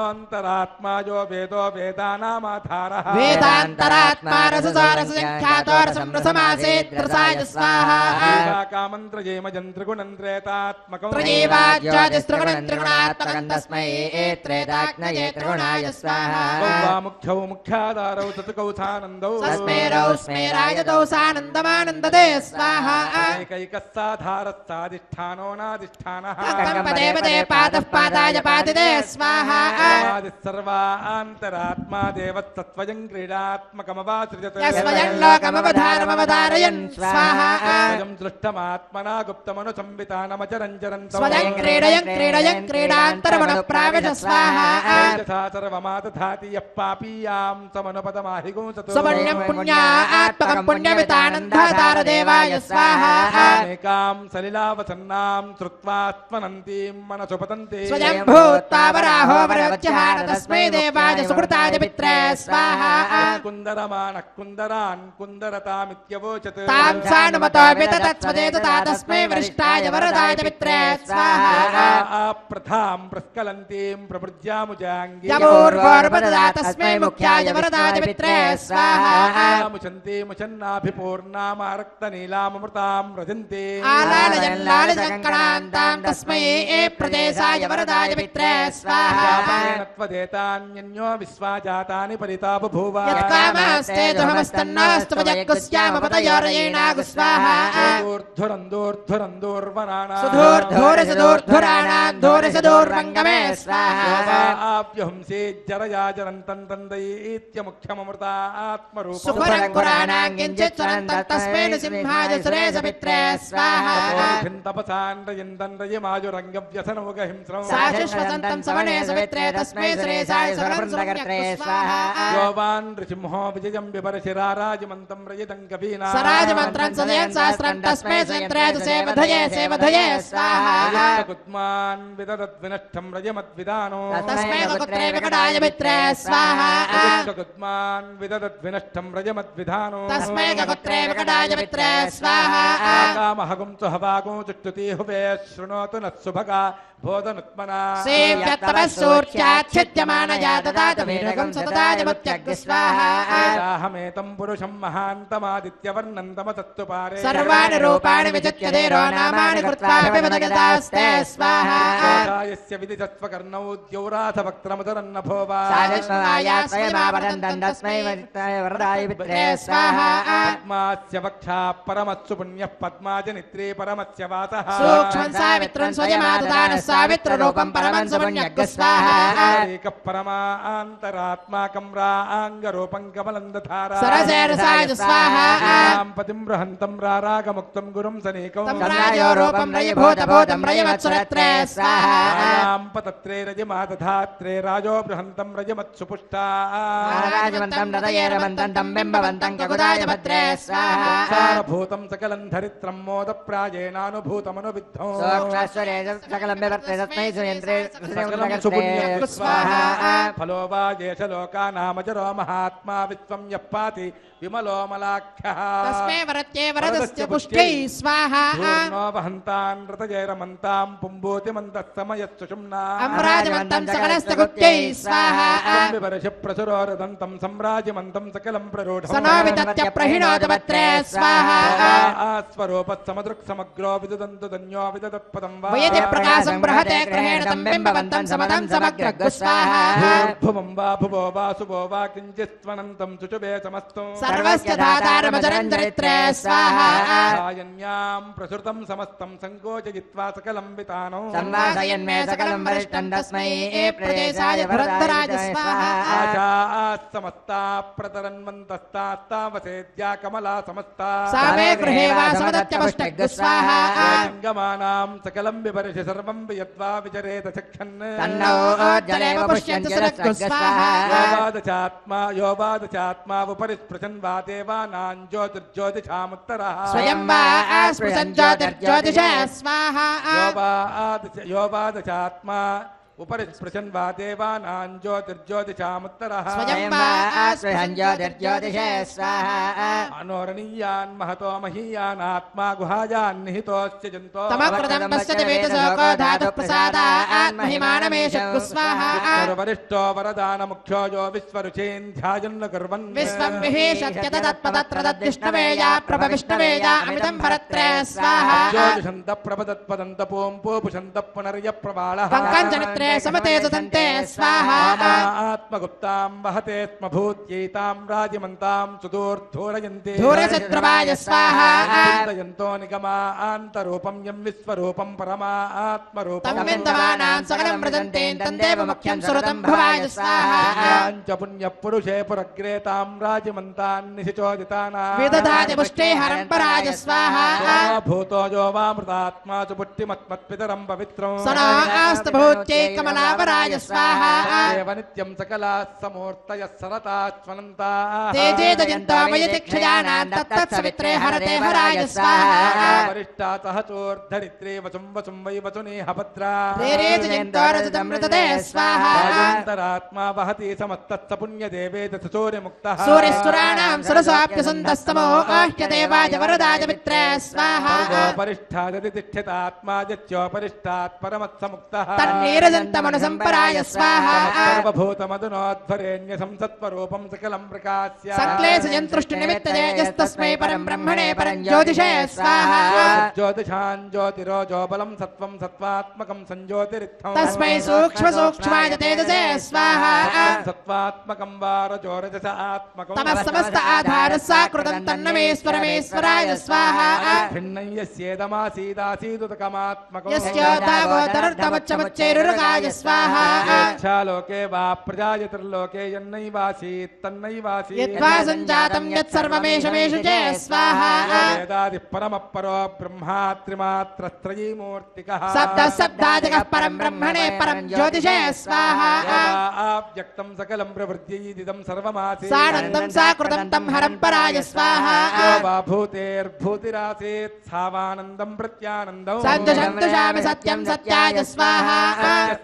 अन्तरात्मा यो वेदो वेदानामाधारः वेदान्तरात्मा रससारसंख्यातो रसमासीत् रसाय स्वाहा कामन्त्रयेमजन्त्रिगुणन्त्रेतात्मकं त्रयेवाज्योतिस्त्रिगुणं त्रिगुणात्मकं तस्मै त्रेताज्ञये त्रिगुणाय स्वाहा मुख्यौ मुख्याधारौ चतुकौथानन्दौ तस्मै रौस्मेरायतौ सानन्दमानन्ददे स्वाहा एकैकस्साधारस्साधिष्ठानो नाधिष्ठानः पदे पदे पादः पादाय पादिदे स्वाहा सर्वान्तरात्मा देवस्तत्त्वयं क्रीडात्मकमवासृजत् स्वयं लोकमवधारमवधारयन् स्वाहा स्वयं दृष्टमात्मना गुप्तमनुसंवितानमचरञ्चरन्तौ स्वयं क्रीडयन् क्रीडान्तरमनुप्राविश स्वाहा यथा सर्वमादधाति यः पापीयां समनुपदमाहिगुंसतु स्वपुण्यं पुण्यात्मकं पुण्यवितानन्दाधारदेवाय स्वाहा एकां सलिलावसन्नां श्रुत्वात्मनन्तीं मनसुपतन्ति स्वयं भूत्वा वराहो वरवत्यहार तस्मै देवाय सुकृताय पित्रे स्वाहा कुन्दरमानः कुन्दरान् कुन्दरतामित्यवोचत् तां सानुमतो विततत्स्वदेतु तस्मै वरिष्ठाय वरदाय पित्रे स्वाहा प्रथां प्रस्खलन्तीं प्रभृज्यामुजाङ्गी यमूर्वोर्वददा तस्मै मुख्याय वरदाय पित्रे स्वाहा मुचन्ति मुचन्नाभिपूर्णामारक्तनीलामृतां व्रजन्ति आलालयन् लालजङ्कणान्तां तस्मै प्रदेशाय वरदाय पित्रे स्वाहा त्वदेतान्यन्यो विश्वाजातानि परिता बभूव यत्कामस्ते दुहमस्तन्नास्तु वजग्गुस्यामपतयोरयेणागु स्वाहा दूर्धुरन्दूर्धुरन्दूर्वराणा सुधूर्धूरसदूर्धुराणान्धूरसदूर्वङ्गमे स्वाहा आप्यहंसे जरया जरन्तं तन्दयीत्यमुख्यममृतात्मरूपम् सुपरङ्कुराणाङ्गिञ्चित् स्वरन्तं तस्मै नृसिंहाय सुरेश पित्रे स्वाहा तपसान् रयन्दन् रयमायुरङ्गव्यसनोगहिंस्रौ साशिश्वसन्तं सवने सवित्रे तस्मै सुरेशाय सुरवृन्दकर्त्रे स्वाहा योवान् नृसिंहो विजयं बिभरशिराराजमन्तं रयितं कवीना सराजमन्त्रं सदयन् सहस्रं तस्मै सुयन्त्रे सेवधये सेवधये स्वाहा कुद्मान् विददद्विनष्टं रजमद्विदानो तस्मै कुत्रे विकटाय पित्रे स्वाहा कुद्मान् विददद्विनष्टं रजमद्विधानो तस्मै कुत्रे विकटाय पित्रे स्वाहा कामहगुं तु हवागुं चुष्टुति हुवे शृणोतु नः सुभगा बोधनुत्मना सेव्यत्तमः सूर्याच्छिद्यमानया ददात वीरगं सतताजमुत्यग् स्वाहा अहमेतं पुरुषं महान्तमादित्यवर्णन्तमतत्तु पारे सर्वाणि रूपाणि विचित्य धीरो नामानि कृत्वा विवदगतास्ते स्वाहा यस्य विदितत्वकर्णौ द्यौराथवक्त्रमुदरन्नभो वा साजस्वायास्वयमावदन्तं तस्मै वरदाय पित्रे स्वाहा पद्मास्य वक्षा परमस्सु पुण्यः पद्माजनित्रे परमस्य वासः सूक्ष्मं सावित्रं स्वयमाददानः सावित्ररूपं परमं सुपुण्यग् स्वाहा एकः परमान्तरात्माकं राङ्गरूपं कमलं दधारा सरसेरसाय स्वाहा पतिं बृहन्तं रारागमुक्तं गुरुं सनेकं तम्रायो रूपं रयभूतभूतं रयवत्सुरत्रे स्वाहा पतत्रे रजमादधात्रे राजो बृहन्तं रजमत्सुपुष्टा राजवन्तं रतयेरवन्तं तं बिम्बवन्तं ककुदाय भद्रे स्वाहा भूतं सकलं धरित्रं मोदप्रायेणानुभूतमनुविद्धौ सोक्षाश्वरे सकलं विवर्ते तस्मै सुयन्त्रे स्वाहा फलो वा येष लोकानामजरो महात्मा विश्वं यः पाति विमलोमलाख्यः तस्मै वरत्ये वरदस्य पुष्ट्यै स्वाहा पूर्णो वहन्तान् रतजैरमन्तां पुम्बूतिमन्तस्तमयस्सुषुम्ना अम्राजवन्तं सकलस्तगुप्त्यै स्वाहा विवर्ष प्रसुरोरदन्तं सम्राजमन्तं सकलं प्ररूढं सनोवितत्य प्रहिणोतपत्रे स्वाहा स्वरूपत्समदृक्समग्रो विददन्तु धन्यो विददत्पदं वा वयति प्रकाशं बृहते ग्रहेण तं बिम्बवन्तं समदं समग्रग् स्वाहा भुवं वा भुवो वा शुभो वा किञ्चित्त्वनन्तं सुचुभे समस्तु सर्वस्य धातारमचरं चरित्रे स्वाहा सायन्यां प्रसृतं समस्तं सङ्कोचयित्वा सकलं वितानो संवादयन्मे सकलं वरिष्ठं तस्मै प्रदेशाय भरद्धराज स्वाहा आशास्तमस्ता प्रतरन्वन्तस्तास्तावसेद्या कमला समस्ता सा मे गृहे वा समदत्यपुष्टग् स्वाहा गमानां सकलं विवर्ष सर्वं वियद्वा विचरेत चक्षन् तन्नो जलेव पुष्यन्ति सुरस्कु स्वाहा योवादचात्मा उपरि स्पृशन् वा देवानां ज्योतिर्ज्योतिषामुत्तरः स्वयं वा स्पृशन् ज्योतिर्ज्योतिषः स्वाहा योवादचात्मा उपरि स्पृशन् वा देवानां ज्योतिर्ज्योतिषामुत्तरः स्वयं वा ज्योतिर्ज्योतिषे स्वाहा अनोरणीयान् महतो महीयान् आत्मा गुहायान् निहितोऽस्य जन्तो तमकृतं पश्यति वेदशोको धातुः प्रसादात् महिमानमेष स्वाहा वरिष्ठो वरदानमुख्यो यो विश्वरुचीन् ध्यायन् कुर्वन् विश्वं विहेशत्य तत्पदत्र तद्विष्णवेया प्रभविष्णवेया अमितं भरत्रे स्वाहा ज्योतिषन्त प्रपदत्पदन्त पूं पूपुषन्त पुनर्यप्रबालः पङ्कजनित्रे समते सुतन्ते स्वाहा आत्मगुप्तां वहते स्म भूत्यैतां राजिमन्तां सुदूर्धूरयन्ति धूरशत्रुवाय स्वाहा चिन्तयन्तो निगमान्तरूपं यं विश्वरूपं परमात्मरूपं तं विन्दमानां सकलं व्रजन्ते तन्देव मुख्यं सुरतं भवाय स्वाहा च पुण्यपुरुषे पुरग्रेतां राजिमन्तान् निशिचोदितानां विदधाति पुष्टे हरं पराय स्वाहा भूतो यो वामृतात्मा च पुष्टिमत्मत्पितरं पवित्रं सनास्तु भूत्यै कमलापराय स्वाहा देव नित्यं सकलाः समूर्तयः सरताश्वनन्ताः तेजेदजन्तो वयतिक्षयानां तत्तत्सवित्रे हरते हराय स्वाहा वरिष्ठा सह चोर्धरित्रे वसुं वसुं वै वसुनेह भद्रा तेरेजन्तो रजतमृतते स्वाहा अन्तरात्मा वहति समस्तत्स पुण्यदेवेत सूर्यमुक्तः सूर्यसुराणां सरसाप्यसन्तस्तमो आह्यदेवाय वरदाय मित्रे स्वाहा परिष्ठादति तिष्ठितात्मा यच्चोपरिष्ठात् परमत्समुक्तः तन्नीरजन्तमनुसम्पराय स्वाहा सर्वभूतमधुनोध्वरेण्य संसत्वरूपं सकलं प्रकाश्य सक्लेशजन्तृष्टिनिमित्तये यस्तस्मै परं ब्रह्मणे परं ज्योतिषे स्वाहा ज्योतिषां ज्योतिरोजो बलं सत्त्वं सत्त्वात्मकं संज्योतिरित्थं तस्मै सूक्ष्मसूक्ष्माय तेजसे स्वाहा सत्त्वात्मकं वा रजोरजस आत्मकं तमः समस्त आधारः साकृतं तन्नमेश्वरमेश्वराय स्वाहा भिन्नं यस्येदमासीदासीदुतकमात्मकं यस्योदागोदरर्धमुच्चमुच्चैरुरुगाय स्वाहा लोके वा प्रजायतिर्लोके यन्नैवासीत् तन्नैवासीत् यद्वा सञ्जातं यत्सर्वमेषमेषु च स्वाहा वेदादिः परमः परो ब्रह्मा त्रिमात्रस्त्रयी मूर्तिकः शब्दः शब्दादिकः परं ब्रह्मणे परं ज्योतिषे स्वाहा आव्यक्तं सकलं प्रवृत्त्यैदिदं सर्वमासीत् सानन्दं साकृतं तं हरं पराय स्वाहा वा भूतेर्भूतिरासीत् सावानन्दं प्रत्यानन्दं सन्तुषामि सत्यं सत्याय स्वाहा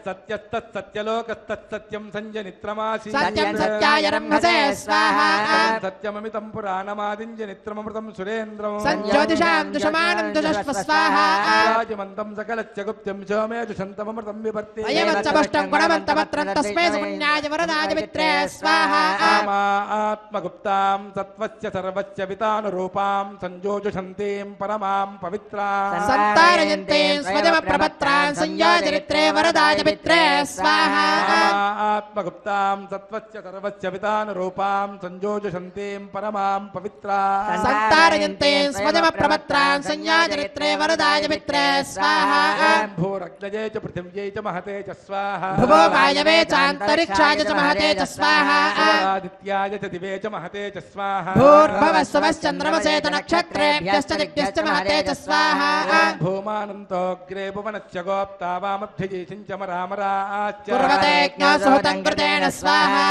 सत्यस्तत्सत्यलोकस्तत्सत्यं सञ्जनित्रमासीत् सत्यं सत्याय रम्भसे स्वाहा सत्यममितं पुराणमादिञ्जनित्रममृतं सुरेन्द्रं सञ्ज्योतिषां दुषमानं दुषस्व स्वाहा राजमन्तं सकलस्य गुप्त्यं सोमे दुषन्तममृतं विभर्ति अयमच्चपष्टं गुणवन्तमत्रं तस्मै सुपुण्याय वरदाय मित्रे स्वाहा आत्मगुप्तां सत्त्वस्य सर्वस्य वितानुरूपां संयोजुषन्तीं परमां पवित्रां सन्तारयन्ते स्वजमप्रपत्रां संयोजरित्रे वरदाय मित्रे स्वाहा आत्मगुप्तां सत्त्वस्य सर्वस्य वितानुरूपां संयोजुषन्तीं परमां पवित्रां सन्तारयन्ते स्वजमप्रपत्रां संयोजरित्रे वरदाय मित्रे स्वाहा भूरग्नये च पृथिव्यै च महते च स्वाहा भुवो वायवे चान्तरिक्षाय च महते च स्वाहा आदित्याय च दिवे च महते च स्वाहा भूर्भवस्वश्चन्द्रमसेत नक्षत्रेभ्यश्च दिग्भ्यश्च महते च स्वाहा भूमानन्तोऽग्रे भुवनस्य गोप्ता वामभ्यजीषिञ्चमरामराश्च कुर्वतेऽज्ञो सुहृतं कृतेन स्वाहा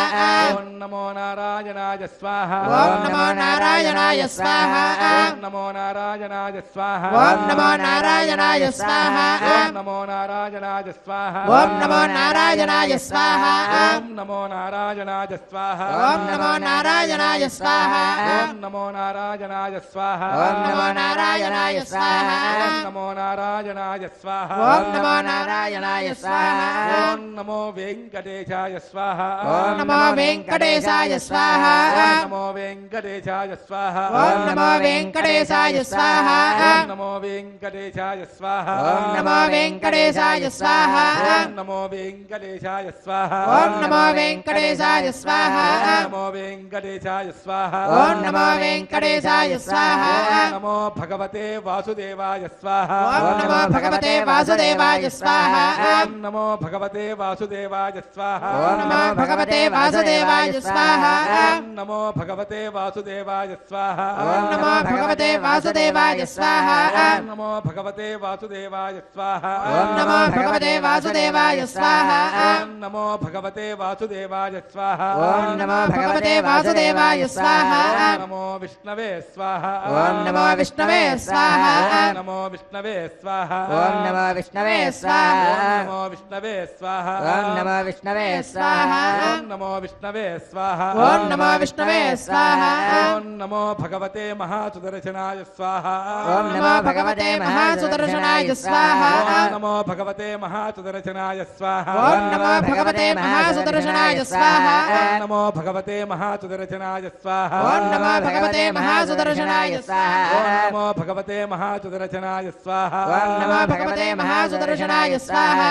ॐ नमो नारायणाय स्वाहा ॐ नमो नारायणाय स्वाहा ॐ नमो नारायणाय स्वाहा ॐ नमो नारायणाय स्वाहा ॐ नमो नारायणाय स्वाहा ॐ नमो नारायणाय स्वाहा ॐ नमो नारायणाय स्वाहा ॐ नमो नारायणाय स्वाहा ॐ नमो नारायणाय स्वाहा ॐ नमो नारायणाय स्वाहा ॐ नमो नारायणाय स्वाहा ॐ नमो नारायणाय स्वाहा ॐ नमो वेङ्कटेशाय स्वाहा ॐ नमो वेङ्कटेशाय स्वाहा ॐ नमो वेङ्कटेशाय स्वाहा ॐ नमो वेङ्कटेशाय स्वाहा ॐ नमो वेङ्कटेशाय स्वाहा ॐ नमो वेङ्कटेशाय स्वाहा ॐ नमो वेङ्कटेशाय स्वाहा ॐ नमो वेङ्कटेशाय स्वाहा ॐ नमो वेङ्कटेशाय स्वाहा ॐ नमो वेङ्कटेशाय स्वाहा ॐ नमो भगवते वासुदेवाय स्वाहा ॐ नमो भगवते वासुदेवाय स्वाहा ॐ नमो भगवते वासुदेवाय स्वाहा ॐ नमो भगवते वासुदेवाय स्वाहा ॐ नमो भगवते वासुदेवाय स्वाहा ॐ नमो भगवते वासुदेवाय स्वाहा ॐ नमो भगवते वासुदेवाय स्वाहा ॐ नमो भगवते वासुदेवाय स्वाहा ॐ नमो भगवते वासुदेवाय स्वाहा ॐ नमो भगवते वासुदेवाय स्वाहा ॐ नमो विष्णवे स्वाहा ॐ नमो विष्णवे स्वाहा ओम नमो विष्णवे स्वाहा ओम नमो विष्णवे स्वाहा ओम नमो विष्णवे स्वाहा ओम नमो विष्णवे स्वाहा ओम नमो विष्णवे स्वाहा ओम नमो विष्णवे स्वाहा ओम नमो भगवते महासुदर्शनाय स्वाहा ओम नमो भगवते महासुदर्शनाय स्वाहा ओम नमो भगवते महासुदर्शनाय स्वाहा ओम नमो भगवते महासुदर्शनाय स्वाहा ओम नमो भगवते महासुदर्शनाय स्वाहा ओम नमो भगवते महासुदर्शनाय स्वाहा ओम नमो भगवते महासुदर्शनाय स्वाहा ओम नमो भगवते महासुदर्शनाय स्वाहा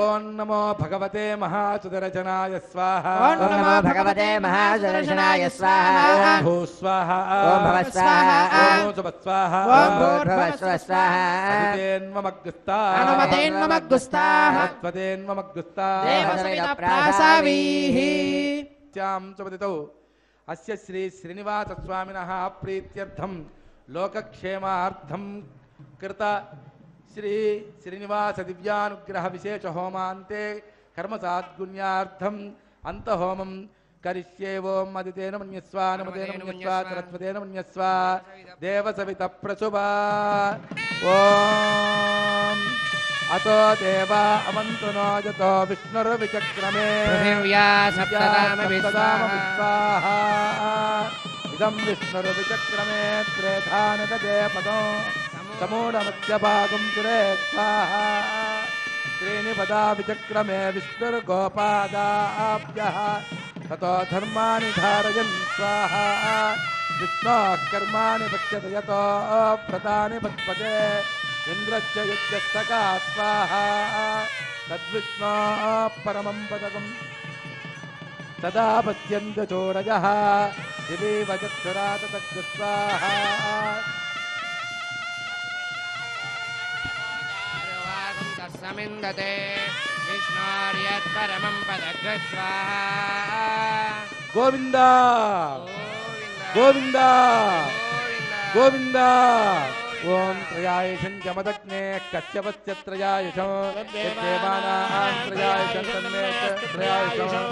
ओम नमो भगवते महासुदर्शनाय स्वाहा ओम नमो भगवते महासुदर्शनाय स्वाहा ओम भू स्वाहा ओम भव स्वाहा ओम सुभ स्वाहा ओम भूर्भुवः स्वाहा अदितेन्ममग्गुस्ता अनुमतेन्ममग्गुस्ताः त्वदेन्ममग्गुस्ता प्रासावीः त्यां सुपतितौ अस्य श्री श्रीनिवासस्वामिनः प्रीत्यर्थं लोकक्षेमार्थं कृत श्री श्रीनिवास दिव्यानुग्रह विशेष होमान्ते कर्मसाद्गुण्यार्थम् अन्तहोमं करिष्ये ओम अदितेन मन्यस्व नमतेन मन्यस्व सरस्वतेन मन्यस्व देवसवितः प्रसुभा ओम अतो देवा अवन्तुनो यतो विष्णुर्विचक्रमे पृथिव्या सप्तदामविस्वाहा इदं विष्णुर्विचक्रमे त्रेधानदे पदो समूढमध्यभागं सुरे स्वाहा त्रीणि पदा विचक्रमे विष्णुर्गोपादाभ्यः ततो धर्माणि धारयन् स्वाहा विष्णोः कर्माणि पश्यति यतो व्रतानि पद्मते इन्द्रश्च युज्यस्तका स्वाहा तद्विष्णोः परमं पदकम् तदा पश्यन्त चोरयः दिवि वचक्षुरात तद्विस्वाहा समिन्दते विष्णोर्यत्परमं पदग्रस्वाहा गोविन्द गोविन्द गोविन्द ओम त्रयायुषं जमदग्ने कश्यपस्य त्रयायुषं यद्देवानां त्रयायुषं तन्मे त्रयायुषं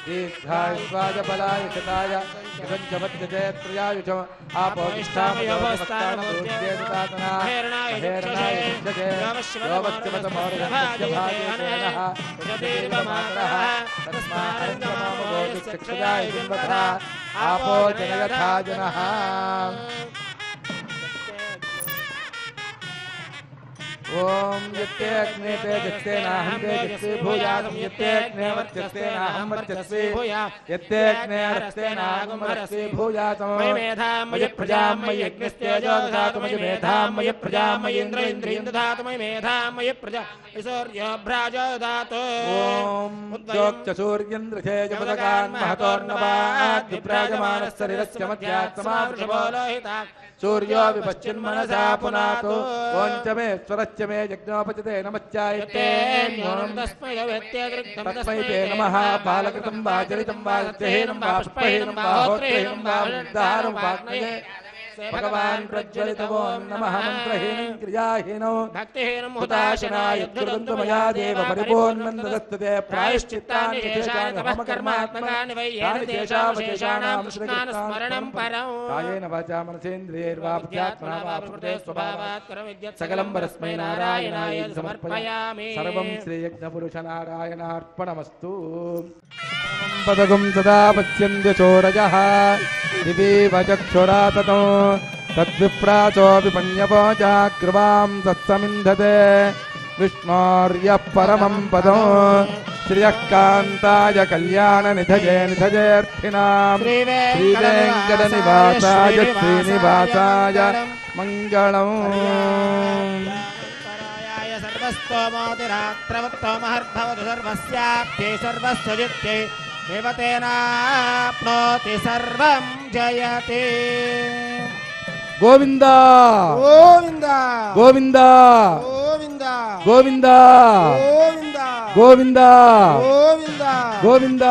दीर्घायुष्वाय बलायुषताय इदं जमद्गजे त्रयायुषम् आपोष्ठामयोस्तानमरूप्येतातना हेरणाय युज्यते योवस्यवतमोर्यस्य भागेनः यदीर्वमातरः तस्मारङ्गमामगोचक्षुजाय जिन्वथा आपो जनयथा जनः ओम यत्ते अग्ने ते जत्ते नाहं ते जत्ते भूयातं यत्ते अग्ने वर्चस्ते नाहं वर्चस्वे यत्ते अग्ने रस्ते नाहं रस्ते भूयातं मयि मेधां मयि प्रजां मयि यज्ञस्तेजो ददातु मयि मेधां मयि प्रजां मयि इन्द्रियं ददातु मयि मेधां मयि प्रजा सूर्यभ्राजो ददातु ओम जोक्च सूर्येन्द्रथेजपदकान् महतोर्नवात् विभ्राजमानशरीरस्य मध्यात्मा लोहिता सूर्यो विपश्चिन्मनसा पुनातो ओञ्च मे स्वरश्च मे यज्ञोपचिते नमश्चायते तस्मै ते नमः बालकृतं वा चरितं वा सत्यहीनं वा पुष्पहीनं वा होत्रहीनं वा मुग्धारं वाग्नये भगवान् प्रज्वलितवो नमः मन्त्रहीनं क्रियाहीनो भक्तिहीनं हुताशनाय यद्गुरुन्तु मया देव परिपूर्णं ददस्तुते प्रायश्चित्तानि तेषां कर्मात्मकानि वै येन तेषामशेषाणां स्मरणं परं कायेन वाचा मनसेन्द्रियैर्वा बुद्ध्यात्मना वा प्रकृते स्वभावात् करविद्यत् सकलं परस्मै नारायणाय समर्पयामि सर्वं श्रीयज्ञपुरुषनारायणार्पणमस्तु पदगुं सदा पश्यन्ति चोरजः दिवीव चक्षुरा ततो तद्विप्राचोऽपि पण्यपोचाग्रवां तत्समिन्धते विष्णोर्यः परमं पदो श्रियः कान्ताय कल्याणनिधये निधयेऽर्थिनां श्रीवेङ्कटनिवासाय श्रीनिवासाय मङ्गलम् सर्वस्तोमोतिरात्रवत्तमहर्भवतु सर्वस्याप्त्यै सर्वस्वजित्यै देवतेनाप्नोति सर्वं जयते गोविन्द गोविन्द गोविन्द गोविन्द गोविन्द गोविन्द गोविन्द गोविन्द गोविन्द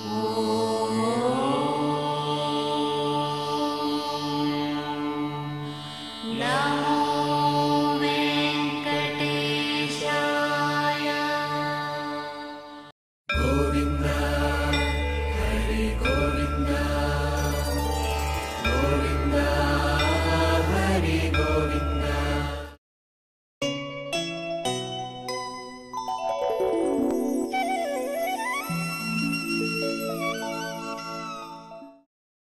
ఓం